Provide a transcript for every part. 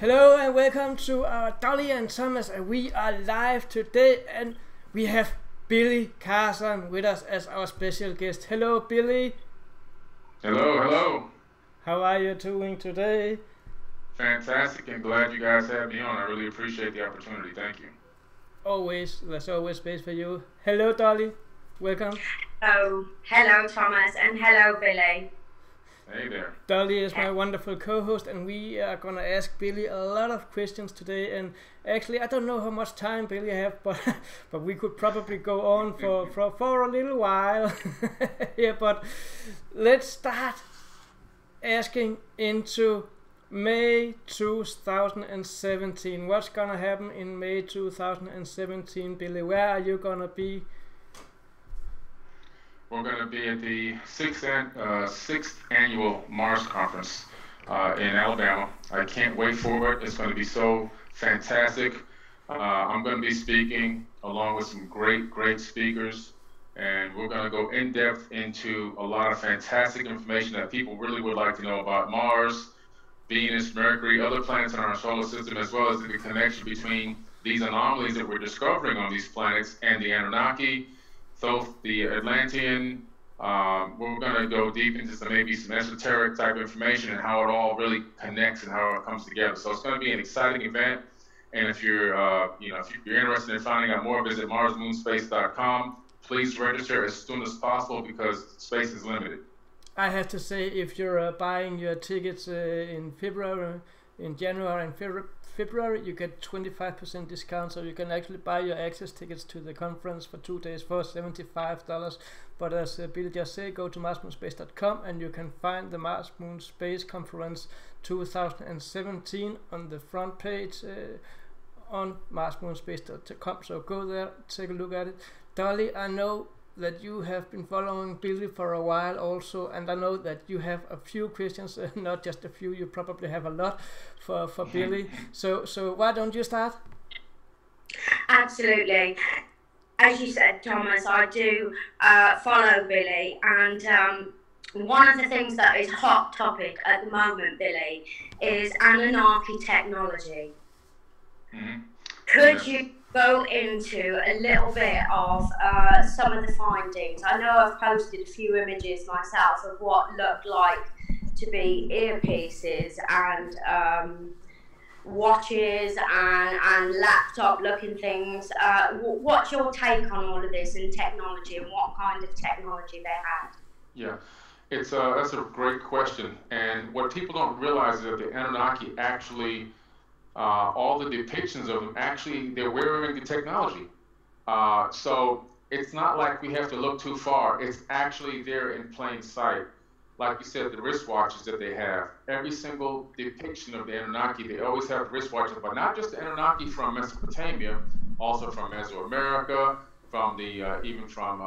Hello and welcome to our Dollie and Thomas, and we are live today, and we have Billy Carson with us as our special guest. Hello, Billy. Hello, hello. How are you doing today? Fantastic, and glad you guys have me on. I really appreciate the opportunity. Thank you. Always, there's always space for you. Hello, Dolly. Welcome. Hello Thomas, and hello Billy. Hey there. Dolly is my wonderful co-host, and we are gonna ask Billy a lot of questions today. And actually, I don't know how much time Billy have, but but we could probably go on for a little while. Yeah, but let's start asking into May 2017. What's gonna happen in May 2017, Billy? Where are you gonna be? We're going to be at the sixth annual Mars Conference in Alabama. I can't wait for it. It's going to be so fantastic. I'm going to be speaking along with some great speakers, and we're going to go in depth into a lot of fantastic information that people really would like to know about Mars, Venus, Mercury, other planets in our solar system, as well as the connection between these anomalies that we're discovering on these planets and the Anunnaki. So the Atlantean, we're going to go deep into maybe some esoteric type information and how it all really connects and how it comes together. So it's going to be an exciting event. And if you're, if you're interested in finding out more, visit marsmoonspace.com. Please register as soon as possible because space is limited. I have to say, if you're buying your tickets in January and February, you get 25% discount, so you can actually buy your access tickets to the conference for 2 days for $75. But as Billy just said, go to marsmoonspace.com and you can find the Mars Moon Space Conference 2017 on the front page on marsmoonspace.com. So go there, take a look at it. Dolly, I know that you have been following Billy for a while also, and I know that you have a few questions, not just a few, you probably have a lot for Billy. So why don't you start? Absolutely. As you said, Thomas, I do follow Billy, and one of the things that is a hot topic at the moment, Billy, is Anunnaki technology. Mm-hmm. Could you go into a little bit of some of the findings? I know I've posted a few images myself of what looked like to be earpieces and watches and laptop looking things. What's your take on all of this in technology and what kind of technology they had? Yeah, that's a great question. And what people don't realize is that the Anunnaki actually, all the depictions of them, actually, they're wearing the technology. So it's not like we have to look too far. It's actually there in plain sight. Like you said, the wristwatches that they have, every single depiction of the Anunnaki, they always have wristwatches, but not just the Anunnaki from Mesopotamia, also from Mesoamerica, from the even from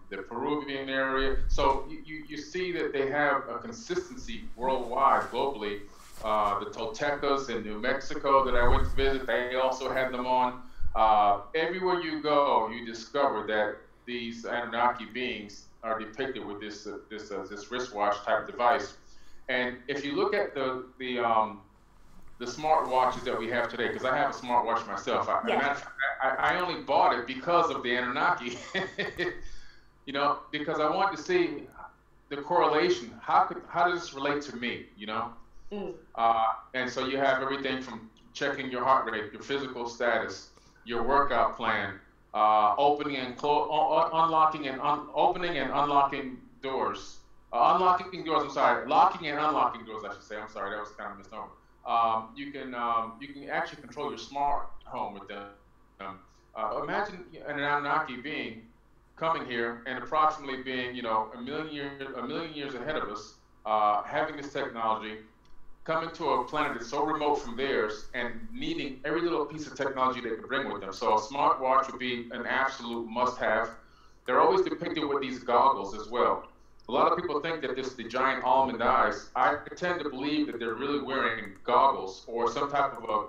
the Peruvian area. So you see that they have a consistency worldwide, globally. The Toltecas in New Mexico that I went to visit, they also had them on. Everywhere you go, you discover that these Anunnaki beings are depicted with this wristwatch type device. And if you look at the smart watches that we have today, because I have a smartwatch myself, I only bought it because of the Anunnaki. Because I wanted to see the correlation. How does this relate to me? And so you have everything from checking your heart rate, your physical status, your workout plan, opening and unlocking and opening and unlocking doors. Locking and unlocking doors, I should say. I'm sorry, that was kind of misnomer. You can actually control your smart home with them. Imagine an Anunnaki being coming here and approximately being, a million years ahead of us, having this technology, coming to a planet that's so remote from theirs and needing every little piece of technology they could bring with them. So a smartwatch would be an absolute must-have. They're always depicted with these goggles as well. A lot of people think that the giant almond eyes. I tend to believe that they're really wearing goggles or some type of a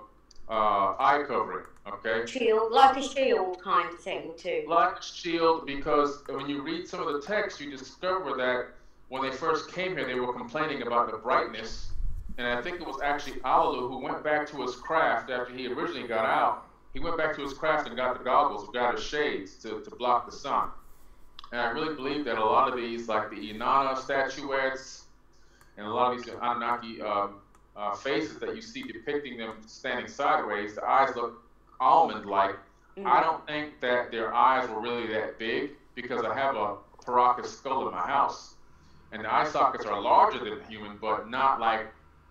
eye covering, okay? Shield, like a shield kind of thing too. Like a shield, because when you read some of the text, you discover that when they first came here, they were complaining about the brightness and I think it was actually Alalu who went back to his craft after he originally got out. He went back to his craft and got the goggles, got his shades to block the sun. And I really believe that a lot of these, like the Inanna statuettes and a lot of these Anunnaki faces that you see depicting them standing sideways, the eyes look almond-like. I don't think that their eyes were really that big, because I have a Paracas skull in my house. And the eye sockets are larger than human, but not like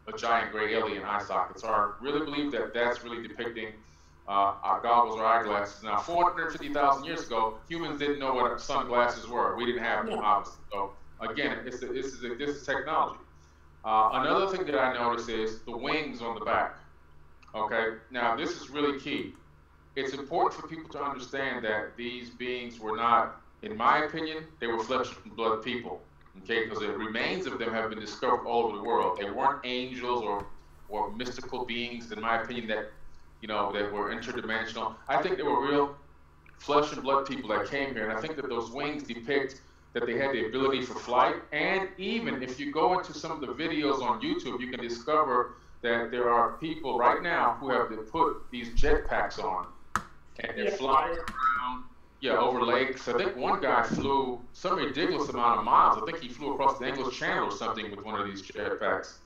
a giant gray alien eye socket. So I really believe that that's really depicting our goggles or eyeglasses. Now, 450,000 years ago, humans didn't know what sunglasses were. We didn't have them, obviously. So again, this is technology. Another thing that I noticed is the wings on the back. Okay, now this is really key. It's important for people to understand that these beings were not, in my opinion, they were flesh and blood people. Okay, because the remains of them have been discovered all over the world. They weren't angels or mystical beings, in my opinion, that, you know, that were interdimensional. I think they were real flesh and blood people that came here, and I think that those wings depict that they had the ability for flight. And even if you go into some of the videos on YouTube, you can discover that there are people right now who have to put these jetpacks on, and they're flying around, over lakes. I think one guy flew some ridiculous amount of miles. I think he flew across the English Channel or something with one of these jetpacks.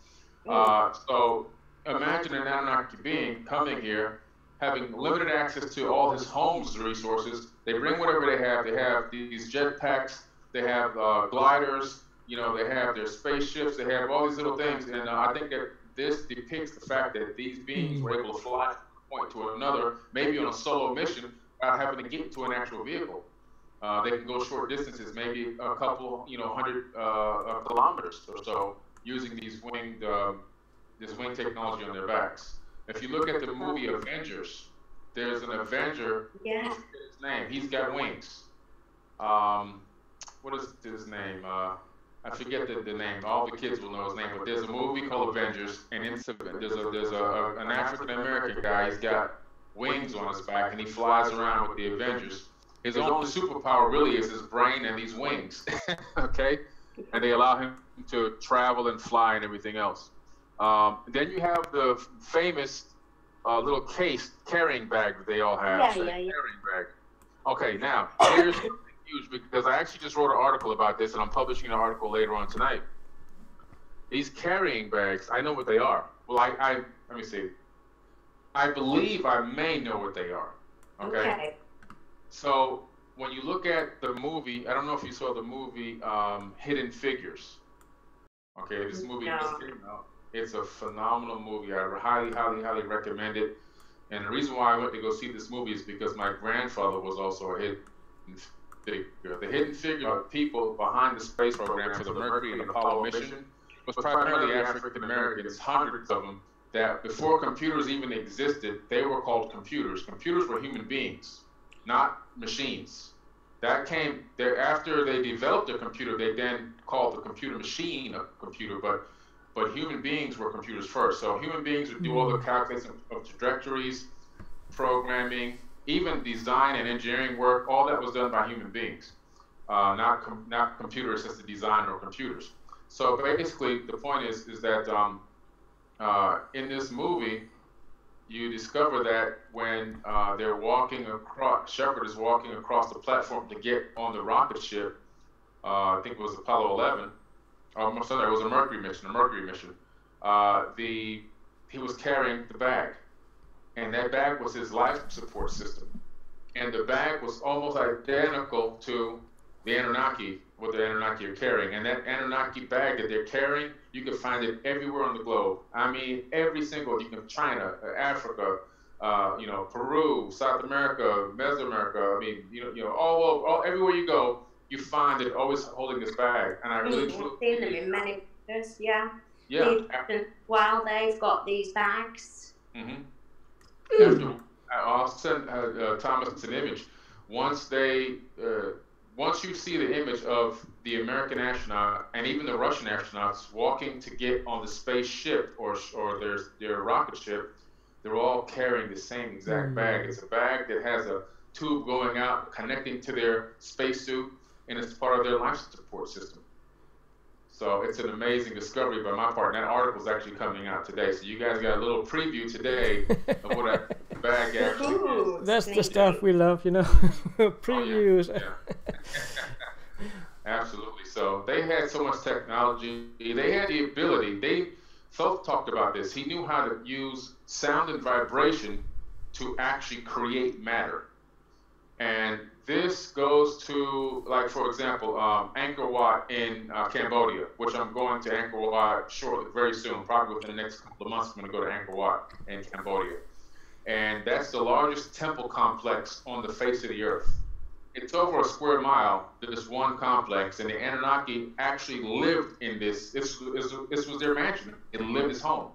So imagine an Anunnaki being coming here, having limited access to all his home's resources. They bring whatever they have. They have these jetpacks. They have gliders. You know, they have their spaceships. They have all these little things. And I think that this depicts the fact that these beings were able to fly from one point to another, maybe on a solo mission, without having to get to an actual vehicle. They can go short distances, maybe a couple, 100 kilometers or so, using these this wing technology on their backs. If you look at the movie Avengers, there's an Avenger. Yeah. What's his name? He's got wings. What is his name? I forget the name. All the kids will know his name. But there's a movie called Avengers, and there's an African American guy. He's got wings on his back, and he flies around with the Avengers. His only superpower really is his brain and these wings. Okay, and they allow him to travel and fly and everything else. Then you have the famous little case carrying bag that they all have. Carrying bag. Okay, now here's huge, because I actually just wrote an article about this, and I'm publishing an article later on tonight. These carrying bags, I know what they are. Well, let me see. I believe I may know what they are. Okay. So when you look at the movie, I don't know if you saw the movie Hidden Figures. Okay, this movie just came out. It's a phenomenal movie. I highly, highly, highly recommend it. And the reason why I went to go see this movie is because my grandfather was also a hidden figure. The hidden figure people behind the space program for the Mercury and Apollo mission was primarily African Americans, hundreds of them, that before computers even existed, they were called computers. Computers were human beings, not machines. That came there after they developed a computer. They then called the computer machine a computer, but human beings were computers first. So human beings would do all the calculations of trajectories, programming, even design and engineering work. All that was done by human beings, not computer-assisted design or computers. So basically, the point is that in this movie, you discover that when they're walking across, Shepard is walking across the platform to get on the rocket ship. I think it was Apollo 11. I'm sorry, it was a Mercury mission. He was carrying the bag, and that bag was his life support system. And the bag was almost identical to the Anunnaki, what the Anunnaki are carrying. And that Anunnaki bag that they're carrying, you can find it everywhere on the globe. I mean, every single, China, Africa, Peru, South America, Mesoamerica. I mean, all over, everywhere you go, you find it always holding this bag. And I really truly seen them in many pictures, yeah. While they've got these bags. Mm-hmm. I'll send Thomas an image. Once you see the image of the American astronaut and even the Russian astronauts walking to get on the spaceship or their rocket ship, they're all carrying the same exact bag. It's a bag that has a tube going out, connecting to their spacesuit, and it's part of their life support system. So it's an amazing discovery by my part. And that article is actually coming out today. So you guys got a little preview today of what a bag actually is. That's the stuff we love, you know. Previews. Oh, yeah. Absolutely. So they had so much technology. They had the ability. Thoth talked about this. He knew how to use sound and vibration to actually create matter. And this goes to, like, for example, Angkor Wat in Cambodia, which I'm going to Angkor Wat shortly, very soon, probably within the next couple of months. I'm going to go to Angkor Wat in Cambodia. And that's the largest temple complex on the face of the earth. It's over a square mile, this one complex, and the Anunnaki actually lived in this. This was their mansion. It lived as home.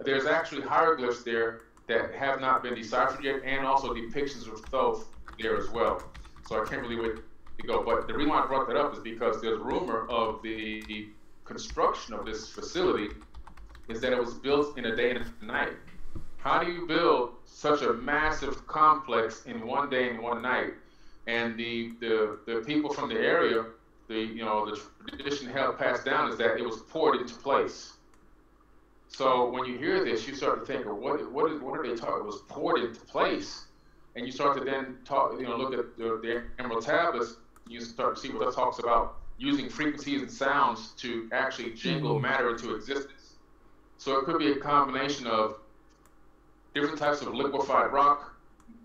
There's actually hieroglyphs there that have not been deciphered yet, and also depictions of Thoth there as well. So I can't really wait to go. But the reason why I brought that up is because there's rumor of the construction of this facility is that it was built in a day and a night. How do you build such a massive complex in one day and one night? And the people from the area, the tradition held passed down is that it was poured into place. So when you hear this, you start to think, well, what are they talking? It was poured into place, and you start to then look at the Emerald Tablets. You start to see what that talks about using frequencies and sounds to actually jingle matter into existence. So it could be a combination of different types of liquefied rock.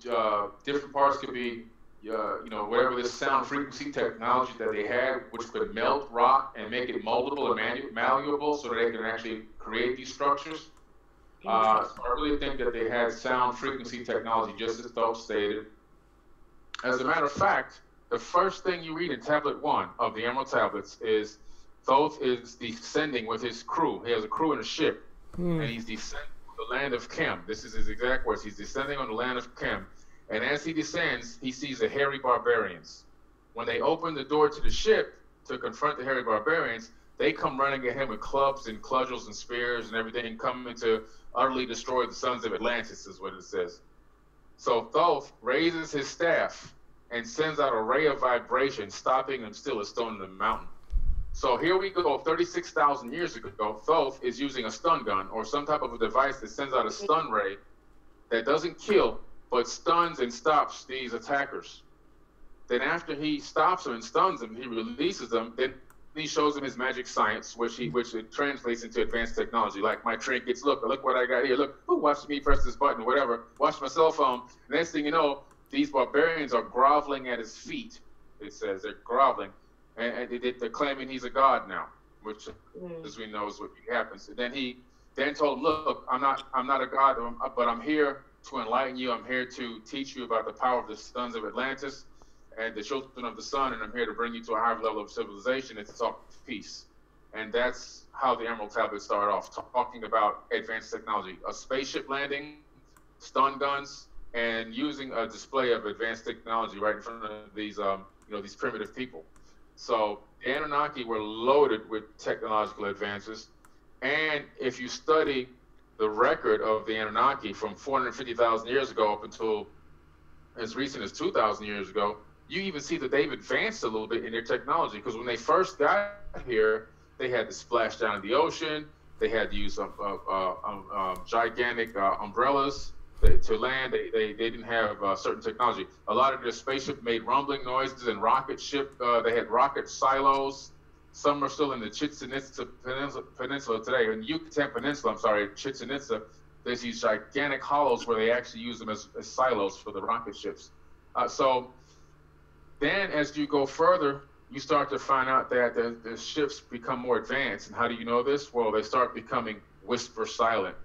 Different parts could be whatever this sound frequency technology that they had, which could melt rock and make it moldable and malleable so that they can actually create these structures. So I really think that they had sound frequency technology, just as Thoth stated. As a matter of fact, the first thing you read in Tablet 1 of the Emerald Tablets is Thoth is descending with his crew. He has a crew in a ship, and he's descending on the land of Khem. This is his exact words. He's descending on the land of Khem. And as he descends, he sees the hairy barbarians. When they open the door to the ship to confront the hairy barbarians, they come running at him with clubs and cudgels and spears and everything, coming to utterly destroy the sons of Atlantis, is what it says. So Thoth raises his staff and sends out a ray of vibration, stopping them still a stone in the mountain. So here we go, 36,000 years ago, Thoth is using a stun gun or some type of a device that sends out a stun ray that doesn't kill, but stuns and stops these attackers. Then after he stops them and stuns them, he releases them, then he shows them his magic science, which it translates into advanced technology, like my trinkets. Look what I got here. Look, watch me press this button, whatever. Watch my cell phone. Next thing you know, these barbarians are groveling at his feet. It says they're groveling, and they're claiming he's a god now, which, as we know, is what happens. And then he told him, look, I'm not a god, but I'm here to enlighten you. I'm here to teach you about the power of the sons of Atlantis and the children of the sun, and I'm here to bring you to a higher level of civilization and to talk peace. And that's how the Emerald Tablets start off, talking about advanced technology, a spaceship landing, stun guns, and using a display of advanced technology right in front of these these primitive people. So the Anunnaki were loaded with technological advances, and if you study the record of the Anunnaki from 450,000 years ago up until as recent as 2,000 years ago, you even see that they've advanced a little bit in their technology, because when they first got here, they had to splash down in the ocean. They had to use gigantic umbrellas to land. They didn't have certain technology. A lot of their spaceship made rumbling noises, and rocket ship, they had rocket silos. Some are still in the Chichen Itza Peninsula today. In the Yucatan Peninsula, Chichen Itza, there's these gigantic hollows where they actually use them as silos for the rocket ships. So then as you go further, you start to find out that the ships become more advanced. And how do you know this? Well, they start becoming whisper silent.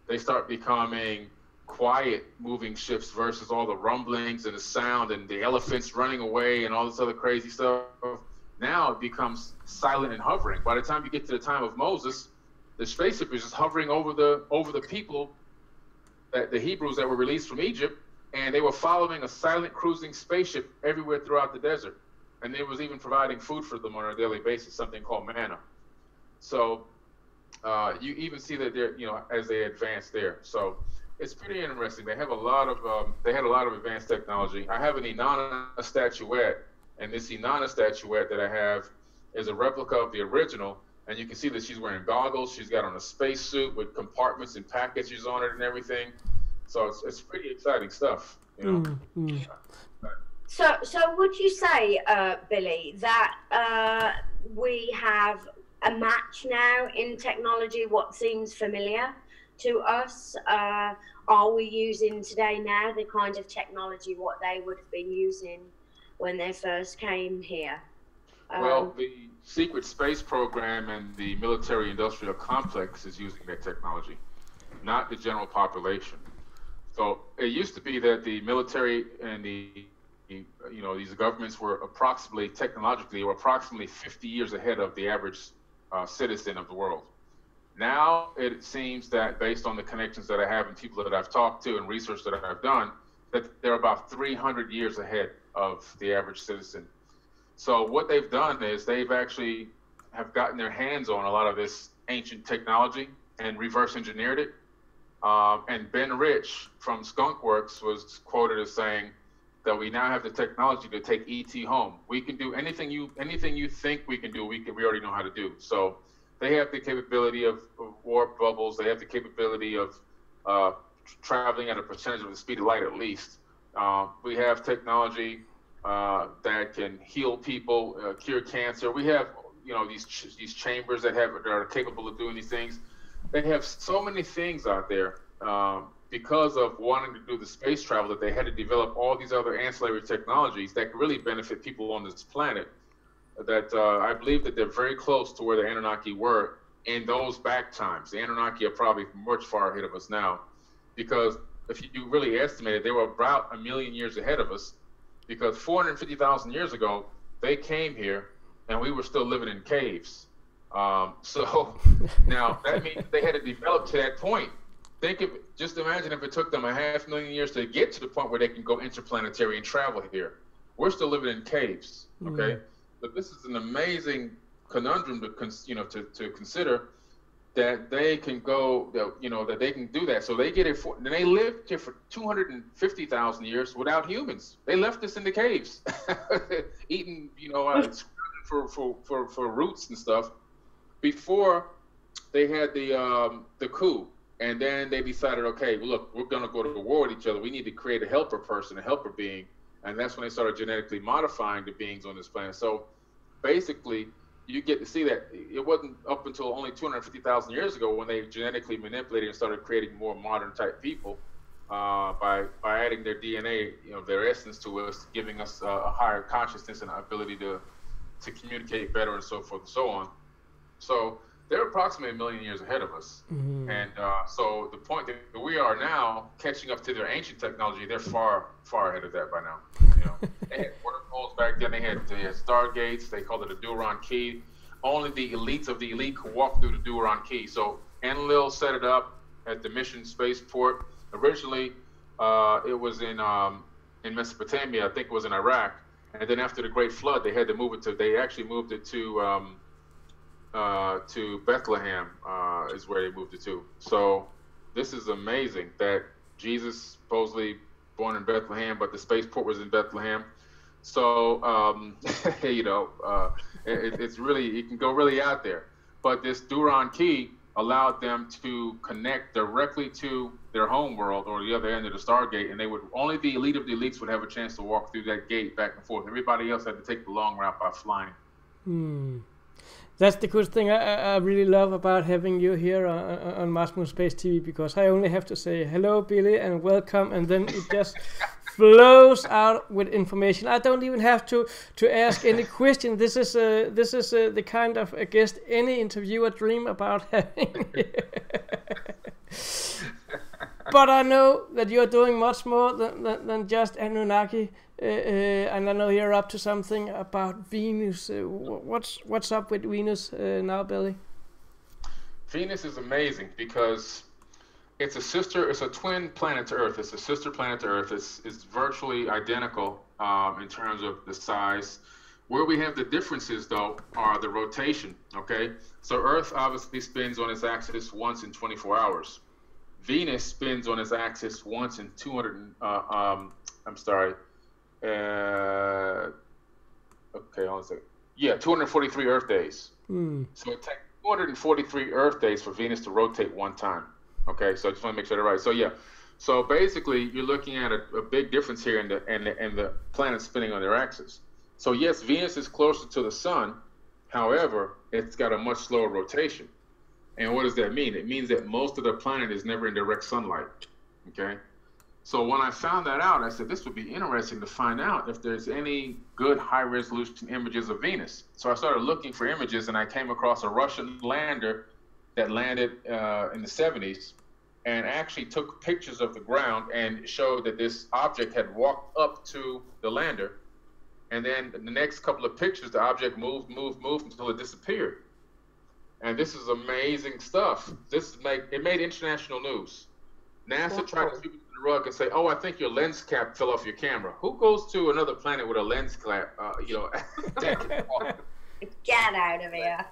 They start becoming quiet moving ships versus all the rumblings and the sound and the elephants running away and all this other crazy stuff. Now it becomes silent and hovering. By the time you get to the time of Moses, the spaceship is just hovering over the people, that the Hebrews that were released from Egypt, and they were following a silent cruising spaceship everywhere throughout the desert. And it was even providing food for them on a daily basis, something called manna. So you even see that they're, as they advance there. So it's pretty interesting. They have a lot of, they had a lot of advanced technology. I have an Inanna statuette, and this Inanna statuette that I have is a replica of the original, and you can see that she's wearing goggles. She's got on a space suit with compartments and packages on it and everything. So it's pretty exciting stuff, you know. So would you say, Billy, that we have a match now in technology? What seems familiar to us? Are we using today now the kind of technology what they would have been using when they first came here? Well, the secret space program and the military-industrial complex is using that technology, not the general population. So it used to be that the military and these governments were technologically 50 years ahead of the average citizen of the world. Now it seems that, based on the connections that I have and people that I've talked to and research that I've done, that they're about 300 years ahead of the average citizen. So what they've done is they've actually have gotten their hands on a lot of this ancient technology and reverse engineered it. And Ben Rich from Skunkworks was quoted as saying that we now have the technology to take ET home. We can do anything you think we can do. We already know how to do. So they have the capability of warp bubbles. They have the capability of traveling at a percentage of the speed of light, at least. We have technology that can heal people, cure cancer. We have these chambers that are capable of doing these things. They have so many things out there because of wanting to do the space travel that they had to develop all these other ancillary technologies that could really benefit people on this planet. That I believe that they're very close to where the Anunnaki were in those back times. The Anunnaki are probably much far ahead of us now, because if you really estimate it, they were about 1 million years ahead of us, because 450,000 years ago, they came here and we were still living in caves. So now that means they had to develop to that point. Just imagine if it took them 500,000 years to get to the point where they can go interplanetary and travel here. We're still living in caves, okay? But this is an amazing conundrum to consider, that they can go, that they can do that. So they get it and they lived here for 250,000 years without humans. They left us in the caves, eating, for roots and stuff, before they had the coup. And then they decided, okay, well, look, we're going to go to war with each other. We need to create a helper person, a helper being. And that's when they started genetically modifying the beings on this planet. So basically, you get to see that it wasn't up until only 250,000 years ago when they genetically manipulated and started creating more modern type people by adding their DNA, their essence to us, giving us a higher consciousness and ability to communicate better and so forth and so on. So they're approximately 1 million years ahead of us. And so the point that we are now catching up to their ancient technology, they're far, far ahead of that by now. They had wormholes back then. They had stargates. They called it a Duran key. Only the elites of the elite could walk through the Duran key. So Enlil set it up at the Mission Spaceport. Originally, it was in Mesopotamia. I think it was in Iraq. And then after the Great Flood, they had to move it they actually moved it to Bethlehem, is where they moved it to. So this is amazing that Jesus supposedly born in Bethlehem, but the spaceport was in Bethlehem. So it's really, it can go really out there. But this Duran key allowed them to connect directly to their home world, or the other end of the Stargate, and only the elite of the elites would have a chance to walk through that gate back and forth. Everybody else had to take the long route by flying. That's the good thing I really love about having you here on Mars Moon Space TV, because I only have to say hello, Billy, and welcome, and then it just flows out with information. I don't even have to ask any question. This is the kind of a guest any interviewer dream about having. But I know that you're doing much more than just Anunnaki. And I know you're up to something about Venus. What's up with Venus now, Billy? Venus is amazing because it's a twin planet to Earth. It's a sister planet to Earth. It's virtually identical in terms of the size. Where we have the differences, though, are the rotation. Okay, so Earth obviously spins on its axis once in 24 hours. Venus spins on its axis once in 200. Okay, hold on a second. Yeah, 243 Earth days. Hmm. So it takes 243 Earth days for Venus to rotate one time. Okay, so I just want to make sure they're right. So yeah, so basically you're looking at a big difference here in the planets spinning on their axis. So yes, Venus is closer to the sun. However, it's got a much slower rotation. And what does that mean? It means that most of the planet is never in direct sunlight. Okay. So when I found that out, I said, this would be interesting to find out if there's any good high-resolution images of Venus. So I started looking for images, and I came across a Russian lander that landed in the 70s and actually took pictures of the ground and showed that this object had walked up to the lander. And then the next couple of pictures, the object moved until it disappeared. And this is amazing stuff. It made international news. NASA tried to sweep it to the rug and say, "Oh, I think your lens cap fell off your camera." Who goes to another planet with a lens cap? Get out of here.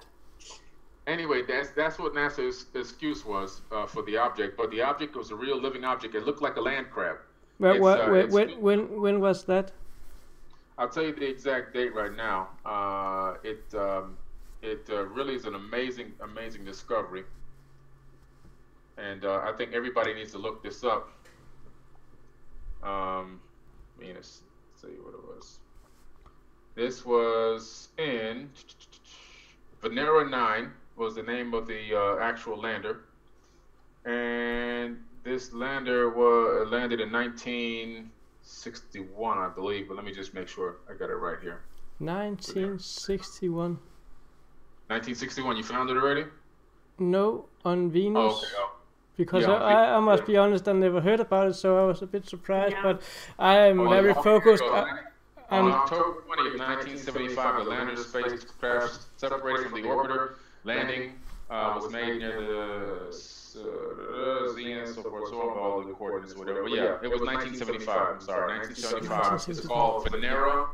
Anyway, that's what NASA's excuse was for the object. But the object was a real living object. It looked like a land crab. When was that? I'll tell you the exact date right now. It really is an amazing discovery. And I think everybody needs to look this up. Venus, let's see what it was. This was in Venera 9 was the name of the actual lander. And this lander landed in 1961, I believe. But let me just make sure I got it right here. 1961. 1961, you found it already? No, on Venus. Oh, okay. Oh. Because Yeah, I must be honest, I never heard about it, so I was a bit surprised. Yeah. But I am very focused. On October 20th, 1975, the lander spacecraft separated from the orbiter. Landing was made near the Zenith, so forth, so on, all the coordinates, whatever. But yeah, it was 1975. I'm sorry, 1975. It's called Venera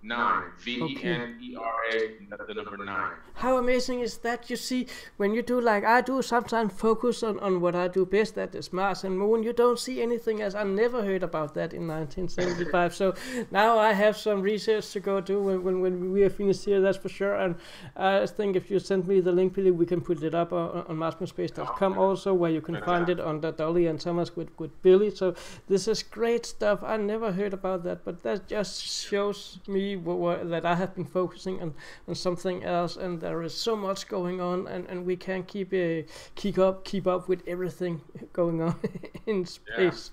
9. V-E-N-E-R-A, the number 9. How amazing is that? You see, when you do like I do, sometimes focus on what I do best, that is Mars and Moon. You don't see anything else. I never heard about that in 1975. So now I have some research to go do when we are finished here, that's for sure. And I think if you send me the link, Billy, we can put it up on marsfinspace.com also, where you can find it under Dollie and Thomas with Billy. So this is great stuff. I never heard about that, but that just shows me that I have been focusing on something else, and there is so much going on, and we can't keep up with everything going on in space.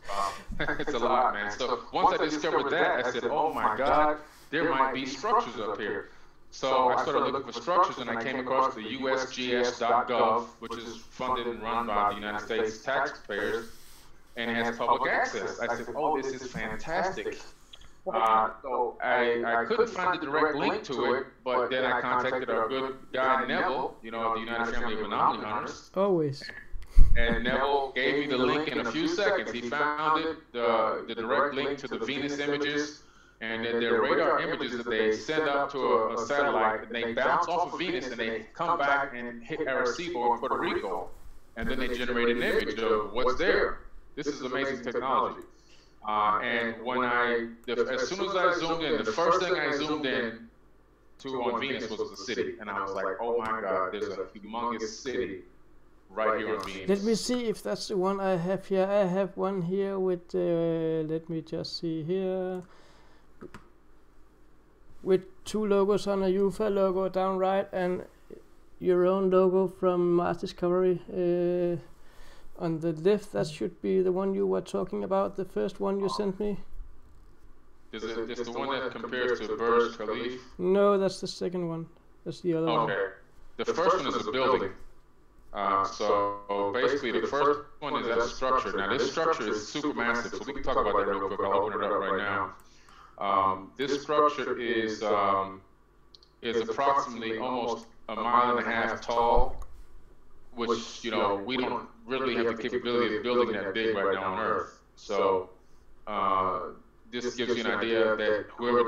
Yeah, it's a lot, man. So once I discovered that, I said, "Oh my God, there might be structures up here." So I started looking for structures, and I came across the USGS.gov, which is funded and run by the United States taxpayers, and has public access. I said, "Oh, this is fantastic." So I couldn't find a direct link to it, but then I contacted our good guy Neville, the United Family of Anomaly Hunters. Always. And Neville gave me the link in a few seconds. He found it, the direct link to the Venus images, and their radar images that they send up to a satellite, and they bounce off of Venus, and they come back and hit Arecibo in Puerto Rico, and then they generate an image of what's there. This is amazing technology. And when as soon as I zoomed in, the first thing I zoomed in to on Venus was the city, and I was like, "Oh my God, there's a humongous city right here on Venus." Let me see if that's the one I have here. I have one here with, let me just see here, with two logos on, a UFA logo down right, and your own logo from Mars Discovery. On the left, that should be the one you were talking about, the first one you sent me. Is it just the one that compares to Burj Khalifa? No, that's the second one. That's the other one. Okay. The first one is a building. So basically, the first one is that structure. Now, this structure is super massive, so we can talk about that real quick. I'll open it up right now. This structure is approximately almost a mile and a half tall, which, we don't really have the capability of building that big right now on Earth. So this gives you an idea that whoever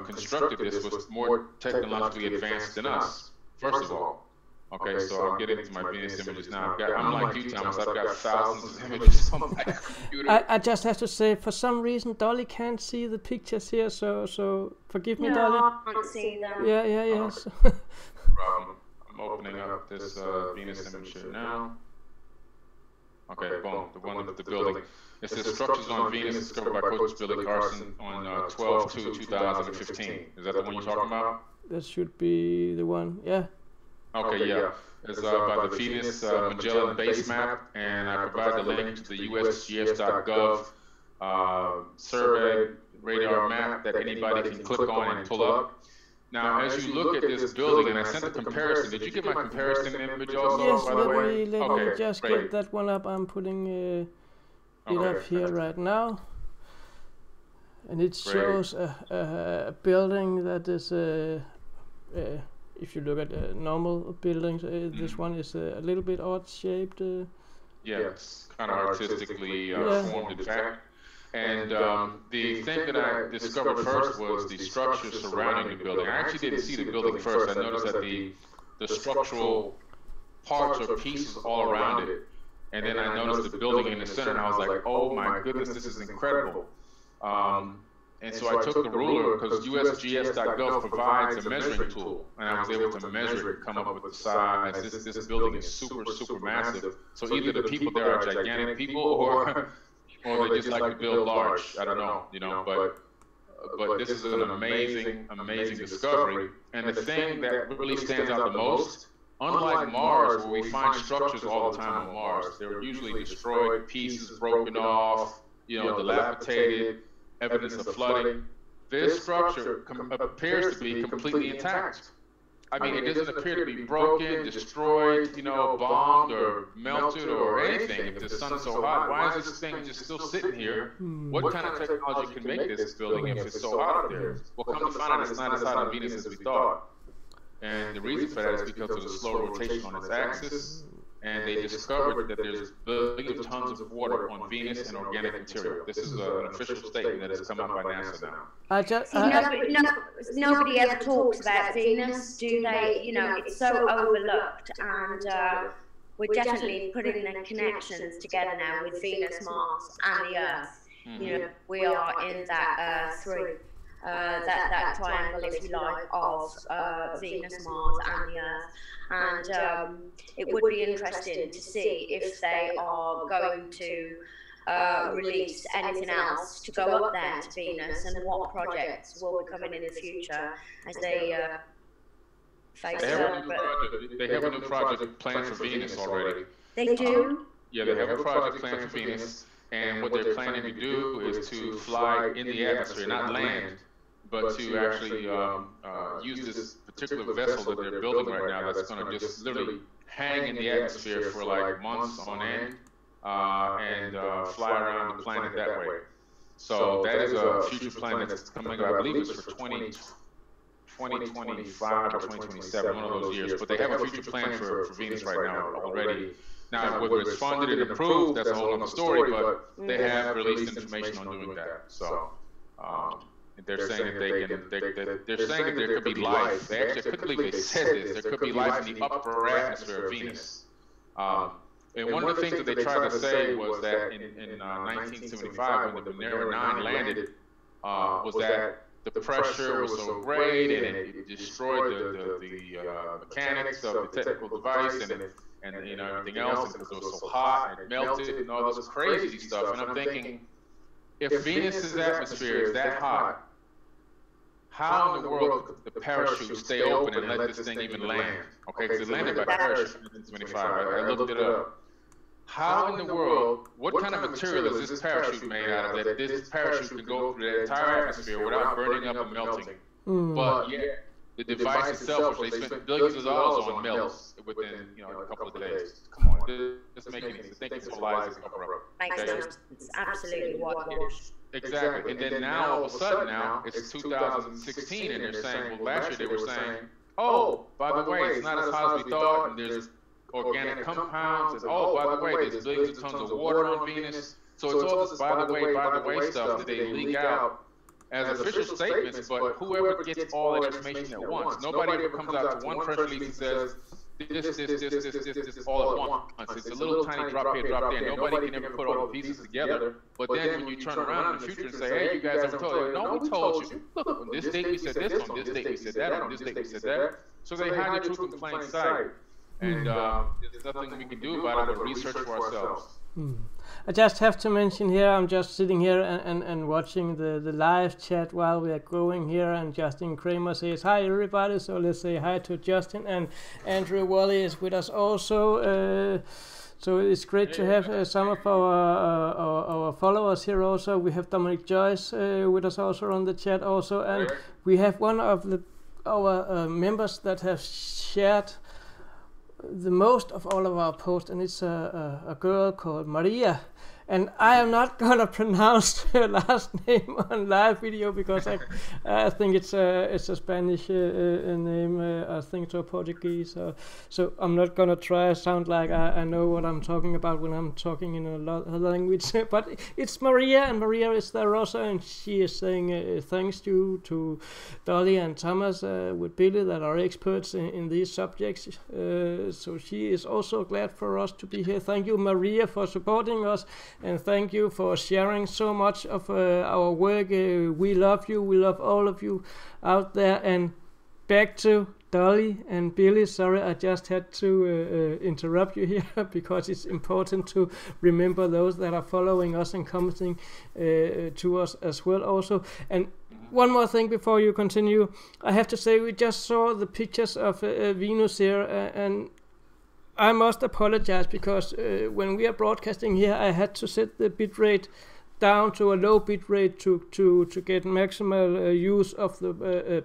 constructed this was more technologically advanced than us, first of all. Okay, so I'm getting into my Venus images now. I'm like you, Thomas. I've got thousands of images on my computer. I just have to say, for some reason, Dolly can't see the pictures here, so forgive me, Dolly. I can't see them. Yeah. No problem. I'm opening up this Venus image here now. Okay, boom, the one with the building. It says Structures on Venus discovered by Coach Billy Carson on 12/2/2015. Is that the one you're talking about? That should be the one, yeah. Okay, yeah. It's by the Venus Magellan base map, and I provide the link to the USGS.gov survey radar map that anybody can click on and pull up. Now, as you look at this building, and I sent a comparison, did you get my comparison image also, Yes, by the way? let me just get that one up. I'm putting it up here right now. And it shows a building that is, if you look at normal buildings, this one is a little bit odd shaped. Yeah, it's kind of artistically formed, in fact. And the thing that I discovered first was the structure surrounding the building. I actually didn't see the building first. I noticed that the structural parts or pieces all around it. And then I noticed the building in the center, and I was like, oh my goodness, this is incredible. And so I took the ruler, because USGS.gov provides a measuring tool, and I was able to measure it, come up with the size. This building is super, super massive. So either the people there are gigantic people, or they just like to build large. I don't know, but this is an amazing, amazing discovery. And the thing that really stands out the most, unlike Mars, where we find structures all the time on Mars, they're usually destroyed, pieces broken off, dilapidated, evidence of flooding. This structure appears to be completely intact. I mean, it doesn't appear to be broken, destroyed, bombed or melted or anything. If the sun's so hot, why is this thing just still sitting here? What kind of technology can make this building if it's so hot up there? Well, come to find out, it's not as hot on Venus as we thought. And the reason for that is because of the slow rotation on its axis. And they discovered that there's billions of tons of water on Venus and organic material. This is an official statement that has come out by NASA now. Nobody ever talks about Venus, do they? It's so overlooked, and we're definitely putting the connections together now with Venus, Mars, and the Earth. We are in that that triangle, if you like, of Venus, Mars, and the Earth. And it would be interesting to see if they are going to release anything else to go up there to Venus, and what projects will be coming in the future as they face Earth. They have a new project planned for Venus already. They do? Yeah, they have a project planned for Venus, and what they're planning to do is to fly in the atmosphere, not land, but to actually use this particular vessel that they're building right now that's going to just literally hang in the atmosphere for like months on end and fly around the planet that way. So that is a future plan that's coming up. I believe it's for 2025 or 2027, one of those years. But they have a future plan for Venus right now already. Now, whether it's funded and approved, that's a whole other story, but they have released information on doing that. So they're saying that they're saying that there could be life. They actually, I couldn't believe they said this. There could be life in the upper atmosphere of Venus. And one of the things that they tried to say was that in 1975, when the Venera 9 landed, was that the pressure was so great and it destroyed the mechanics of the technical device and everything else, because it was so hot and it melted and all this crazy stuff. And I'm thinking, if Venus's atmosphere is that hot, how in the world could the parachute stay open and let this thing even land? Okay, because it landed by parachute in 1925. I looked it up. How in the world, what kind of material is this parachute made out of that this parachute can go through the entire atmosphere without burning up and melting? But yeah, the device itself, which they spent billions of dollars on, melts within a couple of days. Come on, this doesn't make any sense. Think it's lies and cover up. Makes sense. It's absolutely whitewash. Exactly. And then now, all of a sudden now, it's 2016, and they're saying, well, last year they were saying, oh, by the way, it's not as hot as we thought, and there's organic compounds, and oh, by the way, there's billions of tons of water on Venus. So it's all this by the way stuff that they leak out as official statements, but whoever gets all that information at once. Nobody ever comes out to one press release and says, this all at once. It's a little tiny drop here, drop there. Nobody can ever put all the pieces together. But then when you turn around in the future and say, hey, you guys haven't told you. No, we told you. Look, on this date we said this, on this date we said that, on this date we said that. So they hide the truth in plain sight. And there's nothing we can do about it but research for ourselves. I just have to mention here, I'm just sitting here and watching the live chat while we are going here, and Justin Kramer says hi everybody, so let's say hi to Justin, and Andrew Wally is with us also, so it's great to have some of our followers here also. We have Dominic Joyce with us also on the chat also, and we have one of our members that have shared the most of all of our posts, and it's a girl called Maria, and I am not gonna pronounce her last name on live video because I think it's a Spanish name, I think so, Portuguese, so I'm not gonna try to sound like I know what I'm talking about when I'm talking in a language, but it's Maria, and Maria is there also, and she is saying thanks to Dollie and Thomas with Billy that are experts in these subjects, so she is also glad for us to be here. Thank you, Maria, for supporting us, and thank you for sharing so much of our work. We love you. We love all of you out there. And back to Dollie and Billy. Sorry, I just had to interrupt you here because it's important to remember those that are following us and commenting to us as well also. And one more thing before you continue. I have to say we just saw the pictures of Venus here, and I must apologize because when we are broadcasting here, I had to set the bitrate down to a low bitrate to get maximal use of the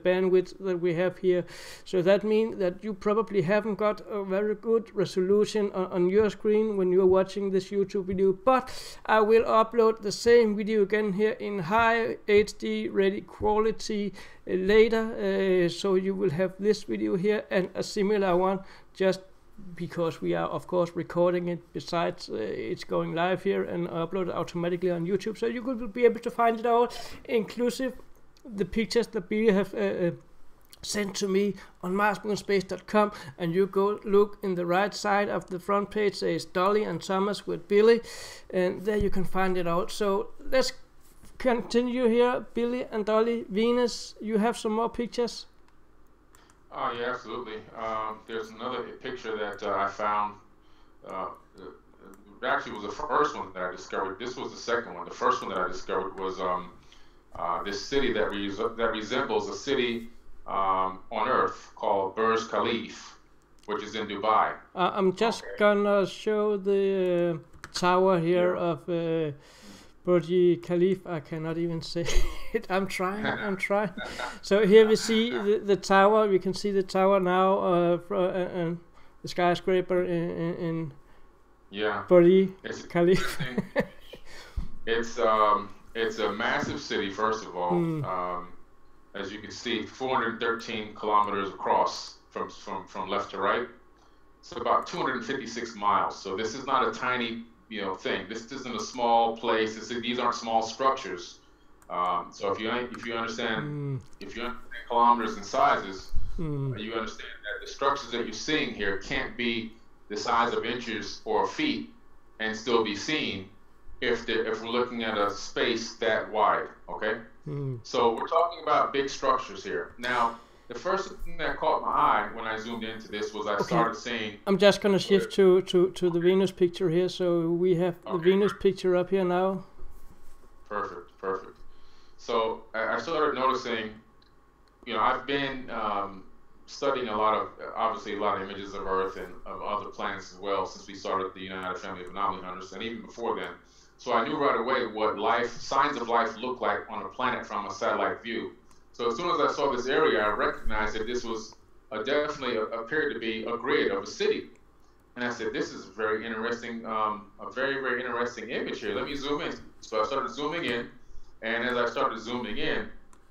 bandwidth that we have here. So that means that you probably haven't got a very good resolution on your screen when you're watching this YouTube video. But I will upload the same video again here in high HD ready quality later. So you will have this video here and a similar one, just because we are of course recording it, besides it's going live here and uploaded automatically on YouTube, so you will be able to find it all, inclusive the pictures that Billy have sent to me on marsmoonspace.com, and you go look in the right side of the front page, says Dollie and Thomas with Billy, and there you can find it all. So let's continue here. Billy and Dollie, Venus, you have some more pictures? Oh, yeah, absolutely. There's another picture that I found. It actually was the first one that I discovered. This was the second one. The first one that I discovered was this city that resembles a city on Earth called Burj Khalifa, which is in Dubai. I'm just gonna show the tower here of Burj Khalifa. I cannot even say it. I'm trying. So here we see the tower. We can see the tower now, and the skyscraper in Burj Khalifa. It's a massive city. First of all, as you can see, 413 kilometers across from left to right. It's about 256 miles. So this is not a tiny thing. This isn't a small place. These aren't small structures. So if you understand kilometers and sizes, you understand that the structures that you're seeing here can't be the size of inches or feet and still be seen if we're looking at a space that wide. Okay. So we're talking about big structures here. Now, the first thing that caught my eye when I zoomed into this was I started seeing... I'm just going to shift to the Venus picture here. So we have the Venus picture up here now. Perfect. So I started noticing, I've been studying a lot of images of Earth and of other planets as well since we started the United Family of Anomaly Hunters, and even before then. So I knew right away what signs of life look like on a planet from a satellite view. So as soon as I saw this area, I recognized that this was definitely appeared to be a grid of a city. And I said, this is very interesting, a very, very interesting image here. Let me zoom in. So I started zooming in, and as I started zooming in,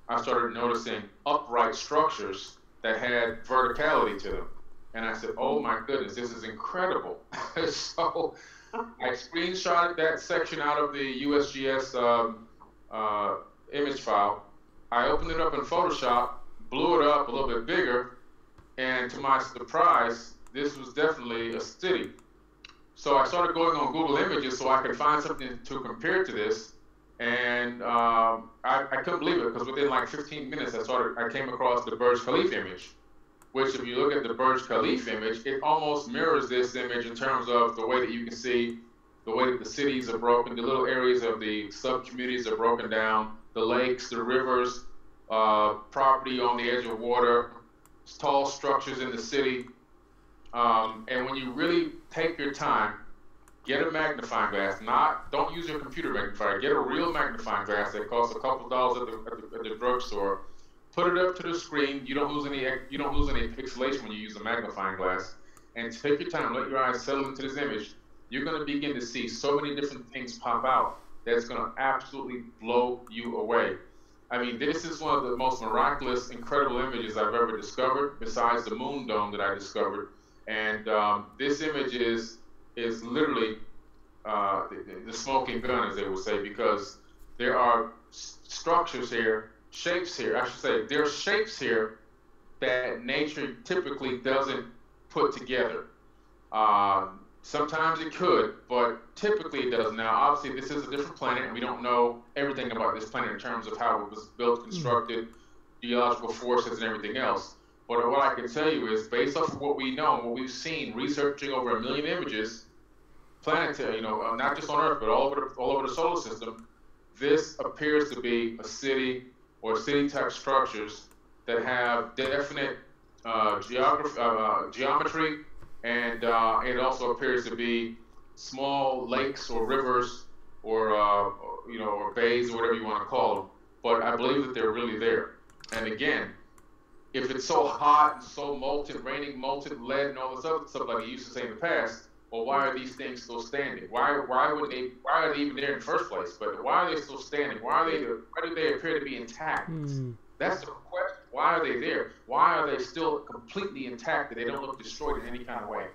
I started noticing upright structures that had verticality to them. And I said, oh my goodness, this is incredible. So I screenshotted that section out of the USGS image file. I opened it up in Photoshop, blew it up a little bit bigger, and to my surprise, this was definitely a city. So I started going on Google Images so I could find something to compare to this. And I couldn't believe it, because within like 15 minutes I came across the Burj Khalifa image, which if you look at the Burj Khalifa image, it almost mirrors this image in terms of the way that you can see the way that the cities are broken, the little areas of the sub-communities are broken down, the lakes, the rivers, property on the edge of water, tall structures in the city. And when you really take your time, get a magnifying glass. Don't use your computer magnifier. Get a real magnifying glass that costs a couple dollars at the drugstore. Put it up to the screen. You don't lose any pixelation when you use a magnifying glass. And take your time. Let your eyes settle into this image. You're going to begin to see so many different things pop out that's going to absolutely blow you away. I mean, this is one of the most miraculous, incredible images I've ever discovered, besides the moon dome that I discovered. And this image is literally the smoking gun, as they would say, because there are structures here, shapes here, I should say, there are shapes here that nature typically doesn't put together. Sometimes it could, but typically it doesn't. Now, obviously, this is a different planet, and we don't know everything about this planet in terms of how it was built, constructed, geological forces, and everything else. But what I can tell you is, based off of what we know, what we've seen, researching over 1 million images, planetary, not just on Earth, but all over the solar system, this appears to be a city or city-type structures that have definite geometry, and it also appears to be small lakes or rivers or or bays or whatever you want to call them. But I believe that they're really there. And again, if it's so hot and so molten, raining molten lead and all this other stuff like you used to say in the past, well, why are these things still standing? Why are they even there in the first place? But why are they still standing? Why do they appear to be intact? That's the question. Why are they there? Why are they still completely intact, that they don't look destroyed in any kind of way?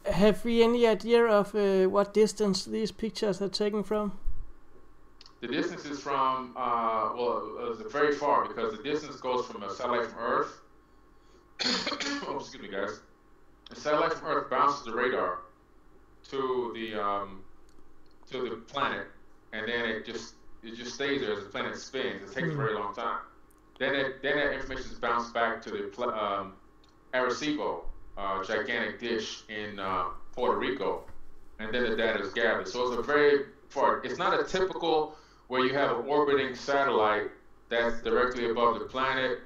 Have we any idea of what distance these pictures are taken from? The distance is from, it's very far, because the distance goes from a satellite from Earth. Oh, excuse me, guys. The satellite from Earth bounces the radar to the planet, and then it just stays there as the planet spins. It takes a very long time. Then that information is bounced back to the Arecibo, gigantic dish in Puerto Rico, and then the data is gathered. So it's a very far. It's not a typical where you have an orbiting satellite that's directly above the planet,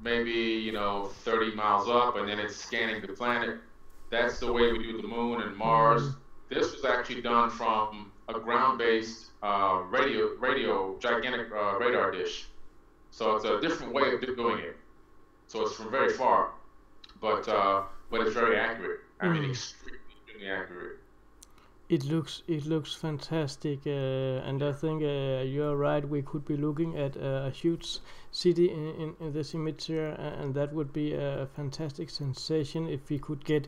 maybe 30 miles up, and then it's scanning the planet. That's the way we do the moon and Mars. This was actually done from a ground-based gigantic radar dish. So it's a different way of doing it. So it's from very far, but it's very accurate. I mean, extremely accurate. It looks fantastic, and I think you're right. We could be looking at a huge city in this image here, and that would be a fantastic sensation if we could get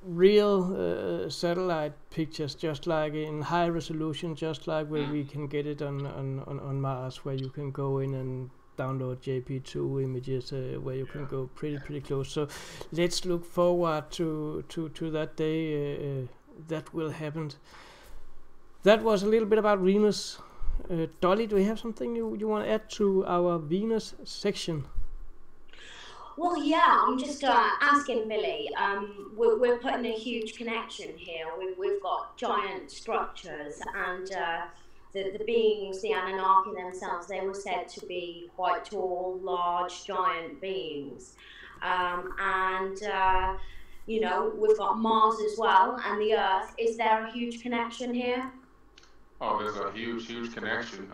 real satellite pictures, just like in high resolution, just like where we can get it on Mars, where you can go in and download JP2 images, where you can go pretty close. So let's look forward to that day. That will happen. That was a little bit about Venus. Dolly, do you have something you want to add to our Venus section? Well, yeah, I'm just asking Billy. We're putting a huge connection here. We've got giant structures, and the beings, the Anunnaki themselves, they were said to be quite tall, large, giant beings. We've got Mars as well, and the Earth. Is there a huge connection here? Oh, there's a huge connection.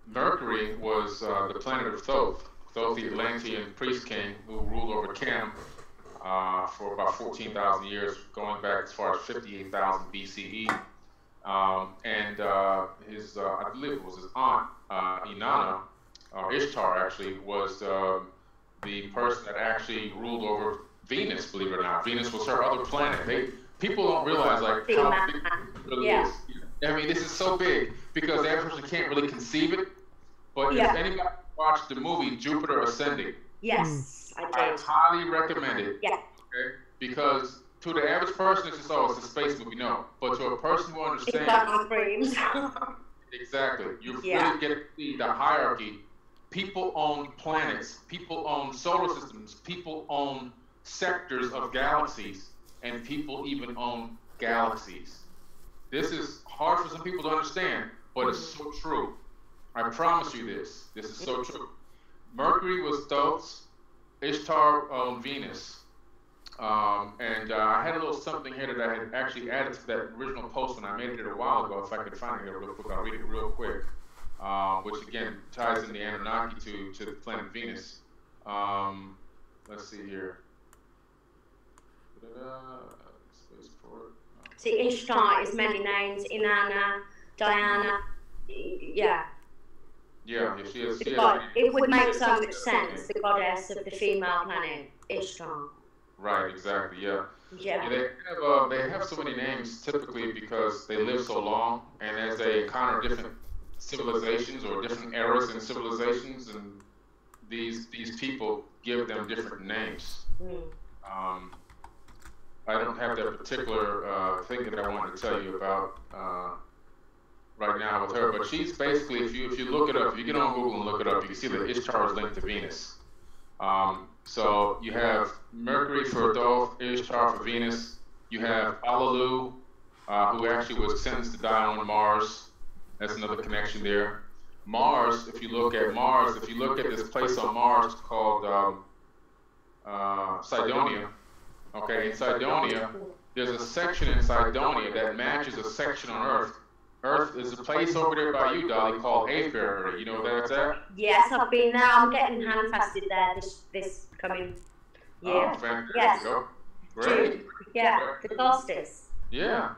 Mercury was the planet of Thoth, the Atlantean priest king who ruled over Chem for about 14,000 years, going back as far as 58,000 BCE. His, I believe it was his aunt, Inanna, Ishtar actually, was the person that actually ruled over Venus, believe it or not. Venus was her other planet. People don't realize how big it really is. I mean, this is so big because the average person can't really conceive it. But if anybody watched the movie Jupiter Ascending, yes, I did. I highly recommend it. Yeah. Okay? Because to the average person, it's just, oh, it's a space movie. No. But to a person who It's understands... got my dreams. Exactly. You really get to see the hierarchy. People own planets. People own solar systems. People own sectors of galaxies. And people even own galaxies. This is hard for some people to understand, but it's so true. I promise you this. This is so true. Mercury was Thoth. Ishtar owned Venus. I had a little something here that I had actually added to that original post when I made it a while ago. If I could find it here real quick, I'll read it real quick. Which again ties in the Anunnaki to the planet Venus. Let's see here. See, Ishtar is many names. Inanna, Diana. Yeah. Yeah, she is. It would make so much sense. The goddess of the female planet, Ishtar. Right, exactly, yeah. Yeah. They have so many names typically because they live so long, and as they encounter different civilizations or different eras in civilizations, and these people give them different names. I don't have that particular thing that I wanted to tell you about right now with her, but she's basically, if you look it up, if you get on Google and look it up, you can see that Ishtar is linked to Venus. So you have Mercury for Thoth, Ishtar for Venus. You have Alalu, who actually was sentenced to die on Mars. That's another connection there. Mars, if you look at Mars, if you look at this place on Mars called Cydonia, okay, in Cydonia, there's a section in Cydonia that matches a section on Earth. Earth is a place over there by you, Dolly, called Avebury. You know where that's at? Yes, I've been there. I'm getting handfasted there this coming year. Oh, fantastic. Yes. Great. June. Yeah, the solstice. Yeah.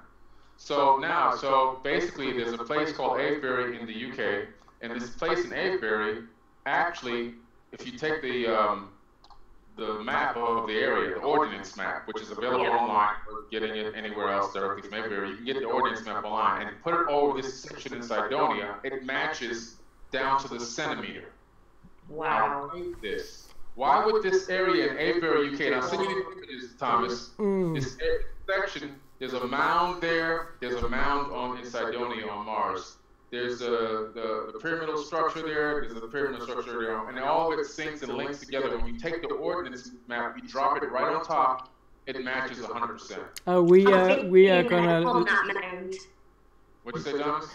So basically, there's a place called Avebury in the UK, and this place in Avebury, actually, if you take the map of the area, the ordnance map, which is available online, or getting it anywhere else directly from Avebury, you can get the ordnance map online and put it over this section in Cydonia. It matches down to the centimeter. Wow. Why would this area in Avebury, UK, and I'll send you the images, Thomas, this section, there's a mound there, there's a mound in Cydonia on Mars. There's the pyramidal structure there, there's the pyramidal structure there, and all of it syncs and links together. When you take the ordnance map, you drop it right on top, it matches 100%. We are gonna... What'd you say, Thomas?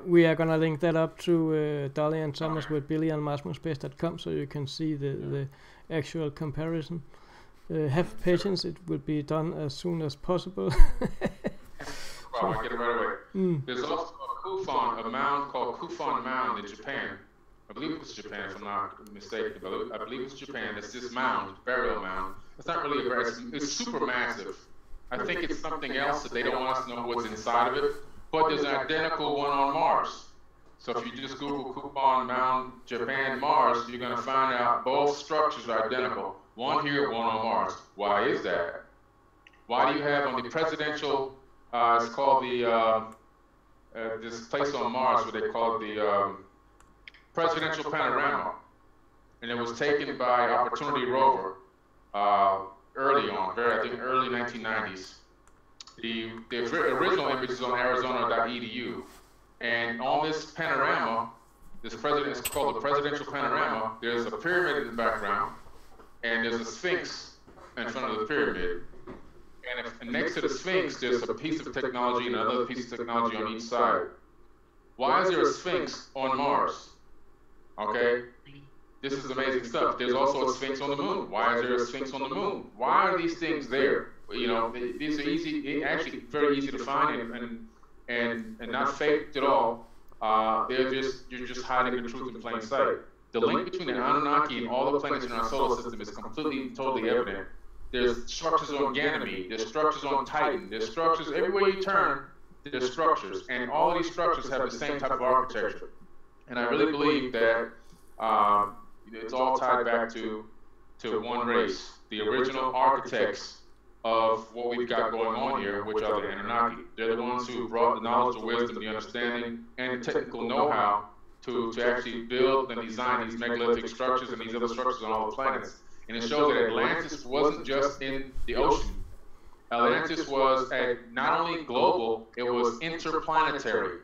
We are gonna link that up to Dollie and Thomas with Billy and MasmusBase.com, so you can see the actual comparison. Have patience; it will be done as soon as possible. I'll get it right away. There's also Kufan, a mound called Kufan Mound in Japan. I believe it was Japan, if I'm not mistaken. I believe it's Japan. It's this mound, burial mound. It's not really a burial. It's super massive. I think it's something else that they don't want us to know what's inside of it. But there's an identical one on Mars. So if you just Google Kufan Mound, Japan, Mars, you're going to find out both structures are identical. One here, one on Mars. Why is that? Why do you have on the presidential... it's called this place on Mars where they call it the Presidential Panorama, and it was taken by Opportunity rover early on, I think early 1990s. The original image is on Arizona.edu, and on this panorama, it's called the Presidential Panorama. There's a pyramid in the background, and there's a Sphinx in front of the pyramid. And next to the Sphinx, there's a piece of technology and another piece of technology on each side. Why is there a Sphinx on Mars? Okay, this is amazing stuff. There's also a Sphinx on the moon. Why is there a Sphinx on the moon? Why are these things there? You know, these are easy, actually very easy to find and not faked at all. You're just hiding the truth in plain sight. The link between the Anunnaki and all the planets in our solar system is completely, totally evident. There's structures on Ganymede, there's structures on Titan, there's structures, everywhere you turn, there's structures. And all of these structures have the same type of architecture. And I really believe that it's all tied back to one race, the original architects of what we've got going on here, which are the Anunnaki. They're the ones who brought the knowledge, the wisdom, the understanding, and the technical know-how to actually build and design these megalithic structures and these other structures on all the planets. And it shows that Atlantis wasn't just in the ocean. Atlantis was not only global, it was interplanetary.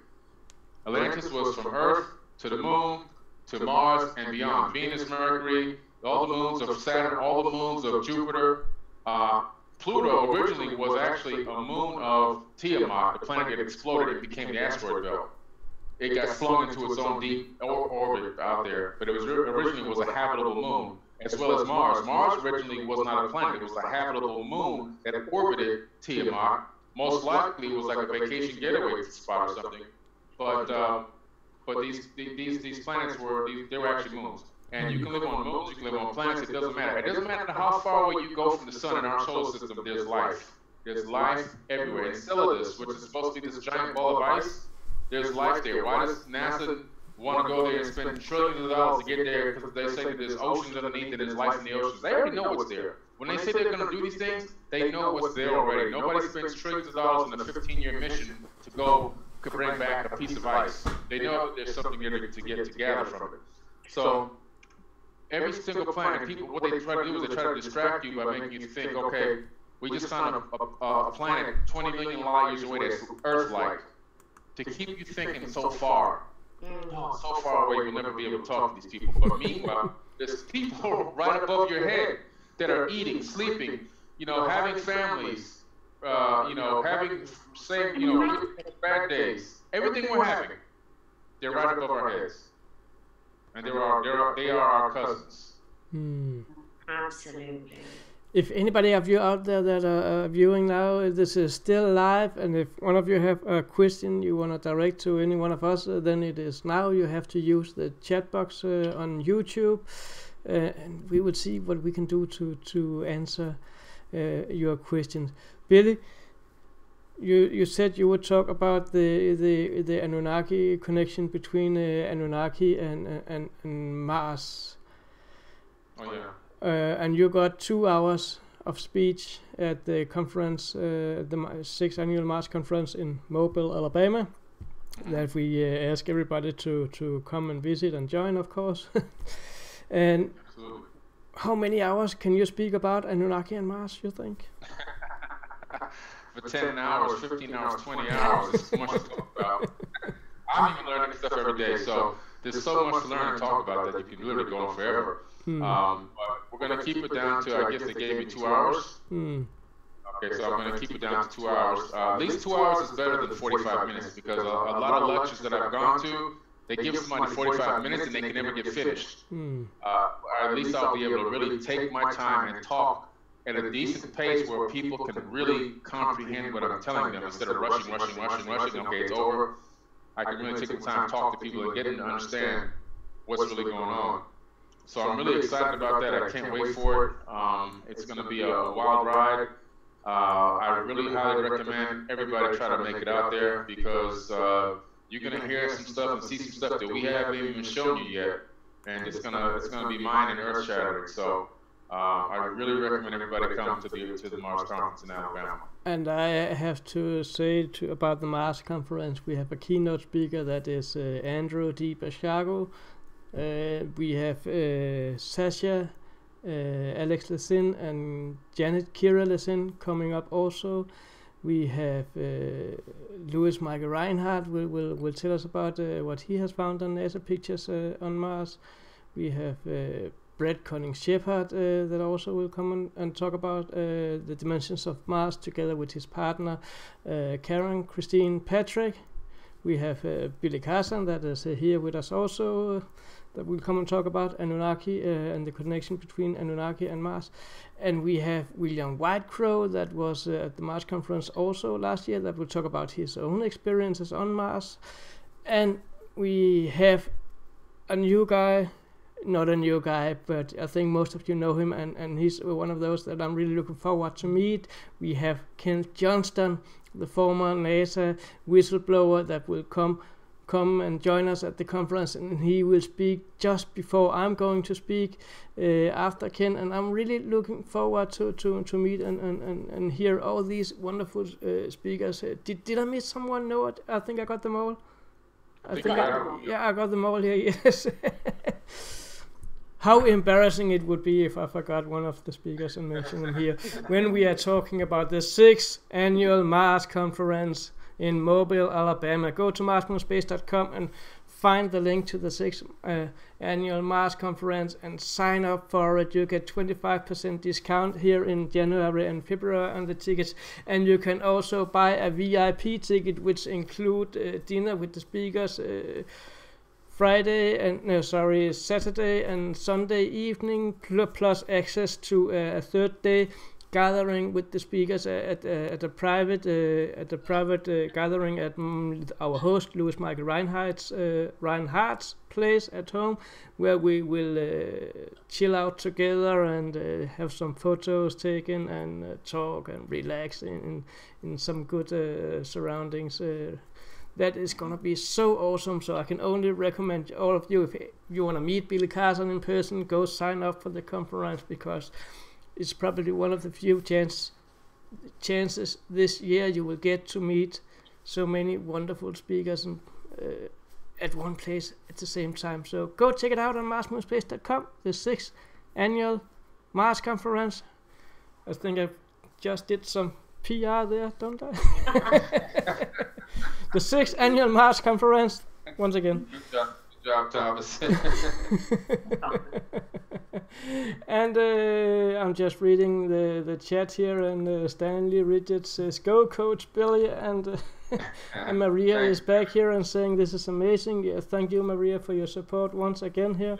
Atlantis was from Earth to the moon, to Mars and beyond. Venus, Mercury, all the moons of Saturn, all the moons of Jupiter. Pluto originally was actually a moon of Tiamat, the planet that exploded and became the asteroid belt. It got flung into its own deep orbit out there, but it was originally was a habitable moon, as well as Mars. Mars originally was not a planet; it was a habitable moon that orbited Tiamat. Most likely, it was like a vacation getaway spot or something. But these planets were actually moons. And you can live on moons, you can live on planets, it doesn't matter. It doesn't matter how far away you go from the sun in our solar system, there's life. There's life everywhere. Enceladus, which is supposed to be this giant ball of ice, there's life there. Why does NASA want to go there and spend trillions of dollars to get there? Because they say that there's oceans underneath and there's life in the oceans. They already know what's there. When they say they're going to do these things, they know what's there already. Nobody spends trillions of dollars in a 15-year mission to go to bring back a piece of ice. They know that there's something there to gather from it. So every single planet, people, what they try to do is they try to distract you by making you think, okay, we just found a planet 20 million light years away that's Earth-like, to keep you thinking so far. Oh, so far away, you'll never be able to talk to these people. But meanwhile, there's people right above your head that are eating, sleeping, having families, having bad days. Everything we're having, they're right above our heads. And they are our cousins. Absolutely. If anybody of you out there that are viewing now, this is still live, and if one of you have a question you want to direct to any one of us, then it is now. You have to use the chat box on YouTube, and we will see what we can do to answer your questions. Billy, you said you would talk about the Anunnaki connection between Anunnaki and Mars. Oh yeah. And you got 2 hours of speech at the conference, the 6th annual Mars conference in Mobile, Alabama, that we ask everybody to come and visit and join, of course. And absolutely. How many hours can you speak about Anunnaki and Mars, you think? For 10 hours, 15 hours, 20 hours, there's so much to talk about. I'm even learning stuff every day, so there's so much to learn and talk about that you can literally go on forever. But we're going to keep it down to, I guess they gave me 2 hours. Okay, so I'm going to keep it down to 2 hours. At least 2 hours is better than 45 minutes because a lot of lectures that I've gone to, they give somebody 45 minutes and they can never get finished. At least I'll be able to really take my time and talk at a decent pace where people can really comprehend what I'm telling them instead of rushing. Okay, it's over. I can really take the time to talk to people and get them to understand what's really going on. So I'm really excited about that. I can't wait for it. It's going to be a wild ride. I really highly recommend everybody try to make it out there because you're going to hear some stuff and see some stuff that we haven't even shown you yet, and it's gonna be mind and earth shattering. So I really recommend everybody come to the Mars conference in Alabama. And I have to say about the Mars conference, we have a keynote speaker that is Andrew D. Bashago. We have Sasha, Alex Lesin, and Janet Kira Lesin coming up also. We have Louis Michael Reinhardt will tell us about what he has found on NASA pictures on Mars. We have Brett Conning-Shepherd that also will come and talk about the dimensions of Mars together with his partner Karen Christine Patrick. We have Billy Carson that is here with us also, that will come and talk about Anunnaki and the connection between Anunnaki and Mars. And we have William Whitecrow that was at the Mars conference also last year that will talk about his own experiences on Mars. And we have a new guy, not a new guy, but I think most of you know him, and he's one of those that I'm really looking forward to meet. We have Kent Johnston, the former NASA whistleblower that will come and join us at the conference, and he will speak just before I'm going to speak after Ken, and I'm really looking forward to meet and hear all these wonderful speakers. Did I miss someone? No, I think I got them all. I think I got them all here. Yes. How embarrassing it would be if I forgot one of the speakers and mentioned them here when we are talking about the 6th annual Mars conference in Mobile, Alabama. Go to marsmoonspace.com and find the link to the 6th annual Mars conference and sign up for it. You get 25% discount here in January and February on the tickets, and you can also buy a VIP ticket, which include dinner with the speakers Saturday and Sunday evening, plus access to a third day gathering with the speakers at a private gathering at our host Louis Michael Reinhardt's place at home, where we will chill out together and have some photos taken and talk and relax in some good surroundings. That is gonna be so awesome. So I can only recommend all of you, if you want to meet Billy Carson in person, go sign up for the conference, because it's probably one of the few chances this year you will get to meet so many wonderful speakers and, at one place at the same time. So go check it out on marsmoonspace.com, the 6th annual Mars conference. I think I just did some PR there, don't I? The 6th annual Mars conference, once again. Good job, Thomas. And I'm just reading the chat here, and Stanley Richards says, "Go, Coach Billy," and and Maria is back here and saying this is amazing. Yeah, thank you, Maria, for your support once again here.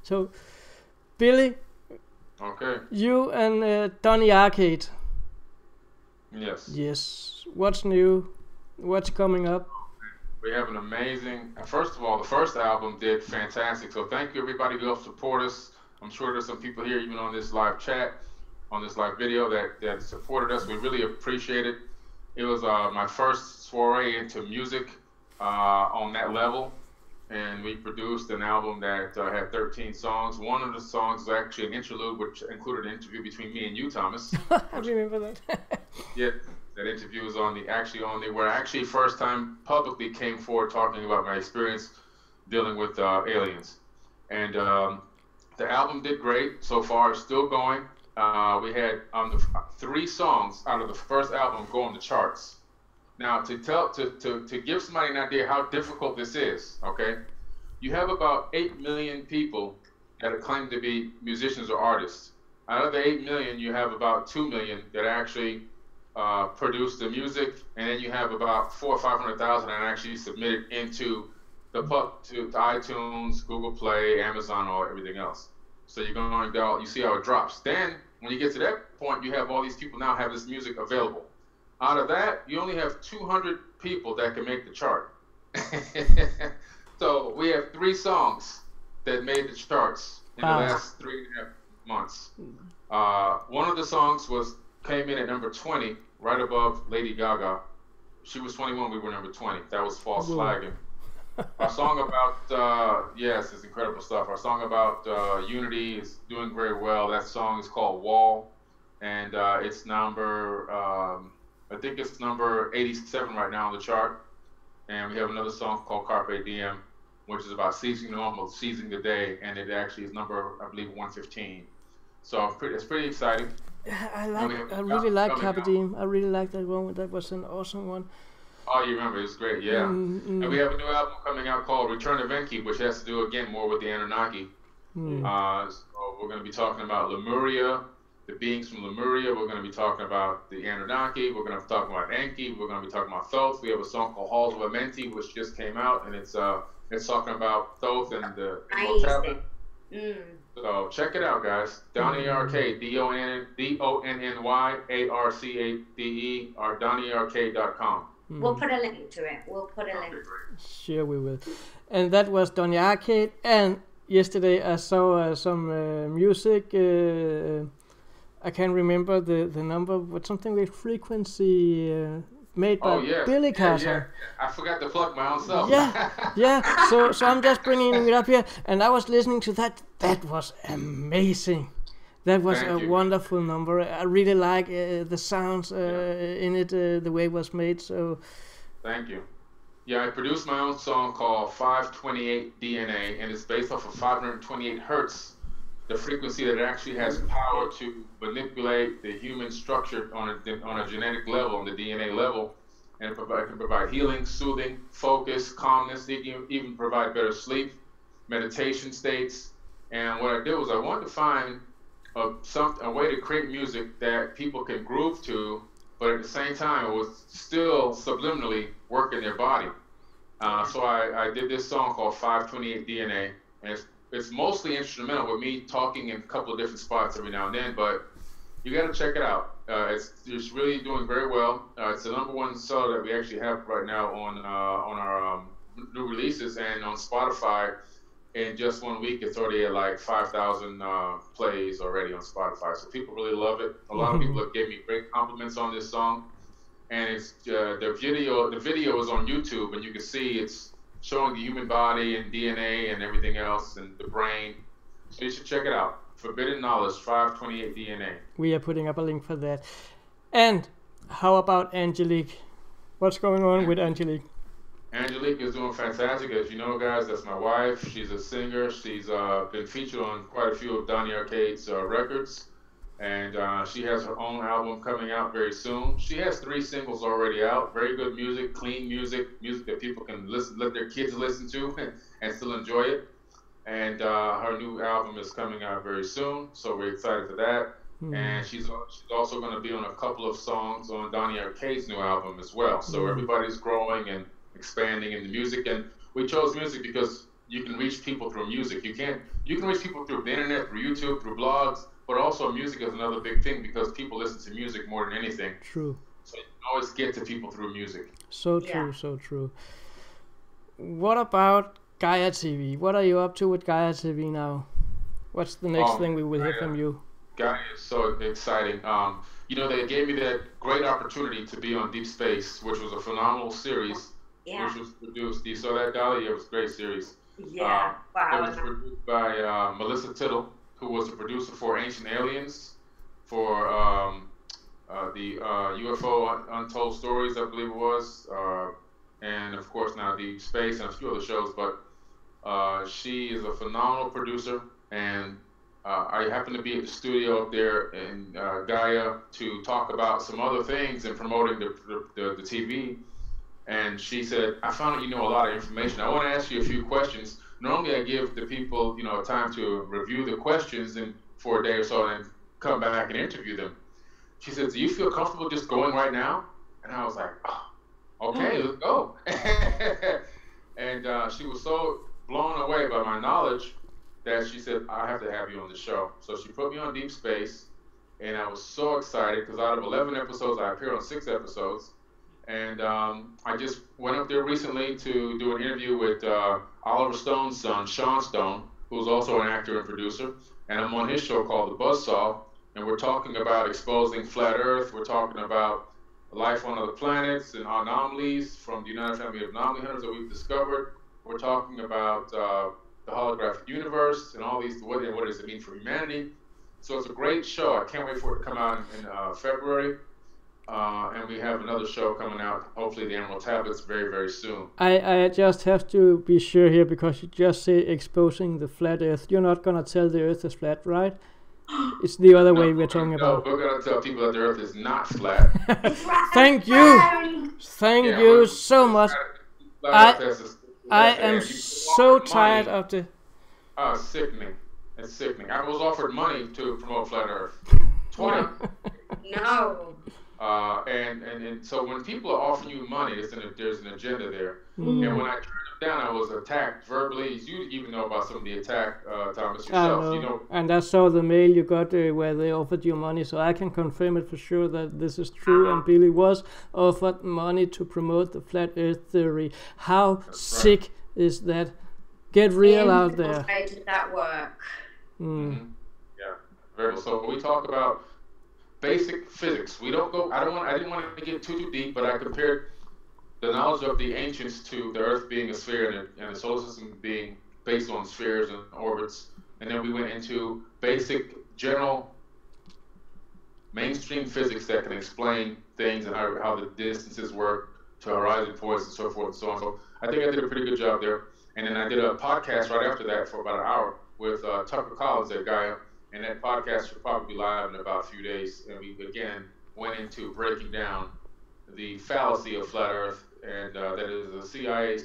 So, Billy, okay, you and Donnie Arcade. Yes. Yes. What's new? What's coming up? We have an amazing. First of all, the first album did fantastic. So thank you everybody who helped support us. I'm sure there's some people here, even on this live chat, on this live video, that supported us. We really appreciate it. It was my first soiree into music on that level, and we produced an album that had 13 songs. One of the songs was actually an interlude, which included an interview between me and you, Thomas. I remember that. Yeah, that interview was where I actually first time publicly came forward talking about my experience dealing with aliens. And the album did great so far. It's still going. We had 3 songs out of the first album go on the charts. Now, to give somebody an idea how difficult this is, okay? You have about 8 million people that claim to be musicians or artists. Out of the 8 million, you have about 2 million that actually produce the music, and then you have about 400,000 or 500,000 that actually submitted into to iTunes, Google Play, Amazon, or everything else. So you're going to go, you see how it drops. Then, when you get to that point, you have all these people now have this music available. Out of that, you only have 200 people that can make the chart. So we have 3 songs that made the charts in the last 3.5 months. One of the songs came in at number 20, right above Lady Gaga. She was 21, we were number 20. That was False Flagging. Our song about, yes, it's incredible stuff. Our song about unity is doing very well. That song is called Wall, and it's number, I think it's number 87 right now on the chart. And we have another song called Carpe Diem, which is about seizing the moment, seizing the day, and it actually is number, I believe, 115. So it's pretty exciting. I really like Carpe Diem. I really like that one. That was an awesome one. Oh, you remember? It's great, yeah. And we have a new album coming out called Return of Enki, which has to do, again, more with the Anunnaki. So we're going to be talking about Lemuria, the beings from Lemuria. We're going to be talking about the Anunnaki. We're going to be talking about Enki. We're going to be talking about Thoth. We have a song called Halls of Amenti, which just came out, and it's talking about Thoth and the immortality. So check it out, guys. Donnie Arcade, DONNYARCADE, or DonnieArcade.com. We'll put a link to it. Sure, we will. And that was Donnie Arcade. And yesterday I saw some music. I can't remember the number, but something with frequency made by Billy Carson. Yeah. I forgot to plug my own self. Yeah. So I'm just bringing it up here, and I was listening to that. That was amazing. That was a wonderful number. I really like the sounds in it, the way it was made. So, thank you. Yeah, I produced my own song called 528 DNA, and it's based off of 528 hertz, the frequency that actually has power to manipulate the human structure on a genetic level, on the DNA level, and it can provide healing, soothing, focus, calmness. It can even provide better sleep, meditation states. And what I did was I wanted to find a way to create music that people can groove to, but at the same time it was still subliminally working their body. So I did this song called 528 DNA, and it's mostly instrumental with me talking in a couple of different spots every now and then, but you got to check it out. It's really doing very well. It's the #1 seller that we actually have right now on our new releases, and on Spotify. In just 1 week, it's already at like 5,000 plays already on Spotify. So people really love it. A lot of people have gave me great compliments on this song. And it's the video is on YouTube, and you can see it's showing the human body and DNA and everything else and the brain. So you should check it out. Forbidden Knowledge, 528 DNA. We are putting up a link for that. And how about Angelique? What's going on with Angelique? Angelique is doing fantastic. As you know, guys, that's my wife. She's a singer. She's been featured on quite a few of Donnie Arcade's records. And she has her own album coming out very soon. She has 3 singles already out. Very good music, clean music that people can let their kids listen to and still enjoy it. And her new album is coming out very soon, so we're excited for that. And she's also going to be on a couple of songs on Donnie Arcade's new album as well. So everybody's growing and expanding in the music. And we chose music because you can reach people through music. You can reach people through the internet, through YouTube, through blogs. But also music is another big thing because people listen to music more than anything. True. So you can always get to people through music. So true, so true. What about Gaia TV? What are you up to with Gaia TV now? What's the next thing we will hear from you? Gaia is so exciting. You know, they gave me that great opportunity to be on Deep Space, which was a phenomenal series, which was produced. You saw that, Dolly? It was a great series. Yeah, wow. It was produced by Melissa Tittle, who was the producer for Ancient Aliens, for the UFO Untold Stories, I believe it was, and of course now Deep Space and a few other shows. But she is a phenomenal producer, and I happened to be at the studio up there in Gaia to talk about some other things and promoting the TV. And she said, I found out you know a lot of information. I want to ask you a few questions. Normally I give the people, you know, time to review the questions and for a day or so and come back and interview them. She said, do you feel comfortable just going right now? And I was like, oh, okay, let's go. And she was so blown away by my knowledge that she said, I have to have you on the show. So she put me on Deep Space, and I was so excited because out of 11 episodes, I appeared on 6 episodes. And I just went up there recently to do an interview with Oliver Stone's son, Sean Stone, who's also an actor and producer. And I'm on his show called The Buzzsaw. And we're talking about exposing flat Earth. We're talking about life on other planets and anomalies from the United Family of Anomaly Hunters that we've discovered. We're talking about the holographic universe and all these, what does it mean for humanity? So it's a great show. I can't wait for it to come out in February. And we have another show coming out, hopefully the Emerald Tablets, very, very soon. I just have to be sure here, because you just say exposing the flat Earth. You're not going to tell the Earth is flat, right? It's the other way we're talking about. We're going to tell people that the Earth is not flat. Thank you. Thank you so much. I am so tired of the... Oh, it's sickening. It's sickening. I was offered money to promote Flat Earth. 20. No. And so when people are offering you money, there's an agenda there. And when I turned them down, I was attacked verbally. You even know about some of the attack, Thomas, yourself. You know. And I saw the mail you got where they offered you money, so I can confirm it for sure that this is true. And Billy was offered money to promote the flat Earth theory. How sick is that? Get real out there. How did that work? Yeah, very. So we talk about basic physics. We don't go. I didn't want to get too deep, but I compared the knowledge of the ancients to the Earth being a sphere and the solar system being based on spheres and orbits, and then we went into basic, general, mainstream physics that can explain things and how the distances work Horizon Points and so forth and so on. So I think I did a pretty good job there. And then I did a podcast right after that for about an hour with Tucker Collins, that guy. And that podcast should probably be live in about a few days. And we, again, went into breaking down the fallacy of flat Earth, and that is the CIA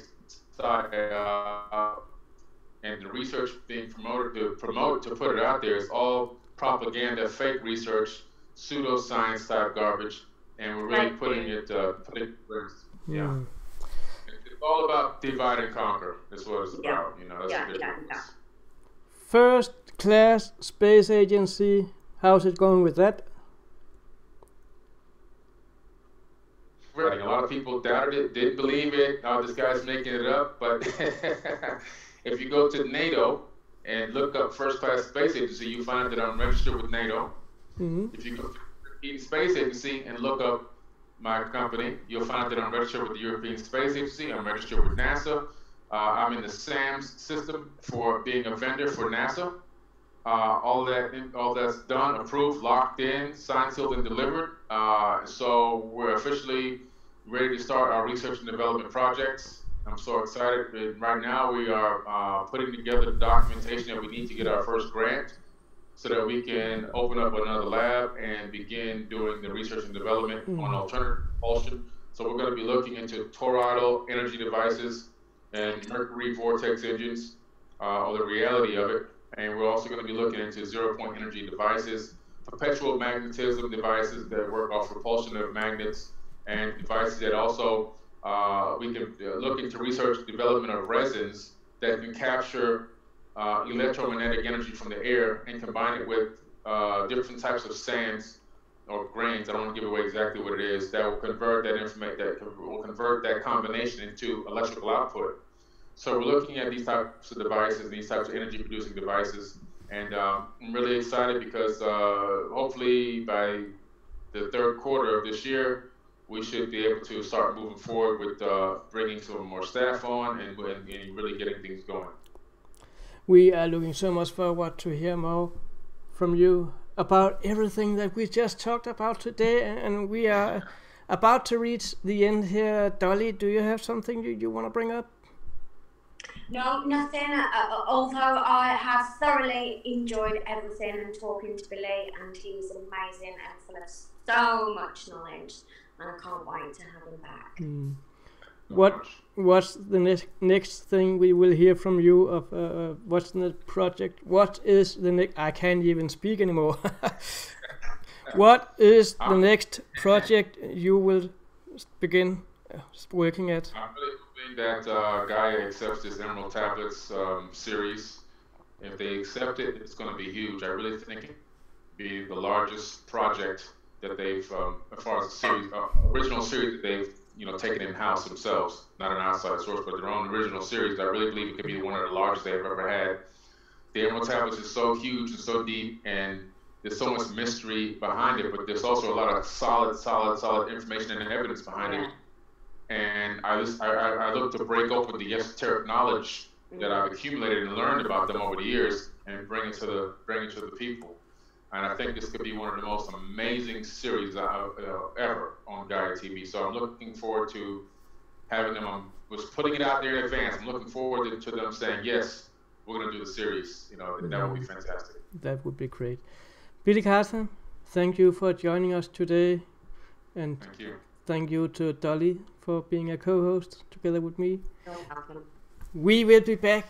side, and the research being promoted to put it out there is all propaganda, fake research, pseudoscience type garbage, and we're really putting it yeah. It's all about divide and conquer. That's what it's about. You know, that's the difference. First class space agency. How's it going with that? A lot of people doubted it, didn't believe it. Oh, this guy's making it up. But if you go to NATO and look up First Class Space Agency, you find that I'm registered with NATO. Mm-hmm. If you go to the European Space Agency and look up my company, you'll find that I'm registered with the European Space Agency. I'm registered with NASA. I'm in the SAMS system for being a vendor for NASA. All that's done, approved, locked in, signed, sealed, and delivered. So we're officially ready to start our research and development projects. I'm so excited. Right now we are putting together the documentation that we need to get our first grant so that we can open up another lab and begin doing the research and development on alternative propulsion. So we're going to be looking into toroidal energy devices and mercury vortex engines, or the reality of it. And we're also going to be looking into zero-point energy devices, perpetual magnetism devices that work off repulsion of magnets, and devices that also we can look into research and development of resins that can capture electromagnetic energy from the air and combine it with different types of sands or grains. I don't want to give away exactly what it is, that will convert that information, that will convert that combination into electrical output. So we're looking at these types of devices, these types of energy-producing devices, and I'm really excited because hopefully by the third quarter of this year, we should be able to start moving forward with bringing some more staff on and really getting things going. We are looking so much forward to hear more from you about everything that we just talked about today, and we are about to reach the end here. Dolly, do you have something you want to bring up? No, nothing. Although I have thoroughly enjoyed everything and talking to Billy, and he was amazing and full of so much knowledge, and I can't wait to have him back. What's the next thing we will hear from you of? What's the project? What is the next? I can't even speak anymore. What is the next project you will begin working at? I'm really hoping that Gaia accepts this Emerald Tablets series. If they accept it, it's going to be huge. I really think it will be the largest project that they've, as far as the series, original series that they've, taken in-house themselves, not an outside source, but their own original series. I really believe it could be one of the largest they've ever had. The Emerald Tablets is so huge and so deep, and there's so much mystery behind it, but there's also a lot of solid information and evidence behind it. And I look to break open the esoteric knowledge that I've accumulated and learned about them over the years and bring it to the people. And I think this could be one of the most amazing series ever on Gaia TV. So I'm looking forward to having them. I was putting it out there in advance. I'm looking forward to them saying, yes, we're going to do the series. That would be fantastic. That would be great. Billy Carson, thank you for joining us today. And thank you to Dolly for being a co-host together with me. We will be back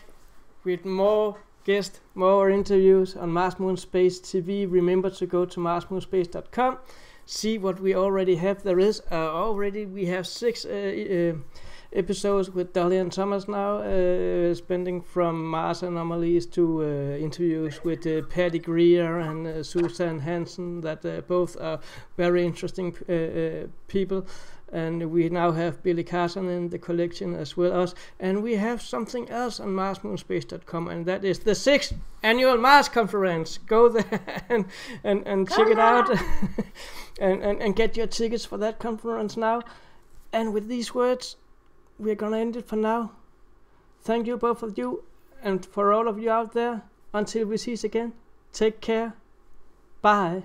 with more guests, more interviews on Mars Moon Space TV. Remember to go to marsmoonspace.com, see what we already have. There is we have 6 episodes with Dollie and Thomas now, spending from Mars anomalies to interviews with Patty Greer and Susan Hansen, that both are very interesting people. And we now have Billy Carson in the collection as well as, and we have something else on marsmoonspace.com, and that is the 6th annual Mars Conference. Go there and check it out and get your tickets for that conference now. And with these words, we're gonna end it for now. Thank you, both of you, and for all of you out there, until we see us again, take care. Bye.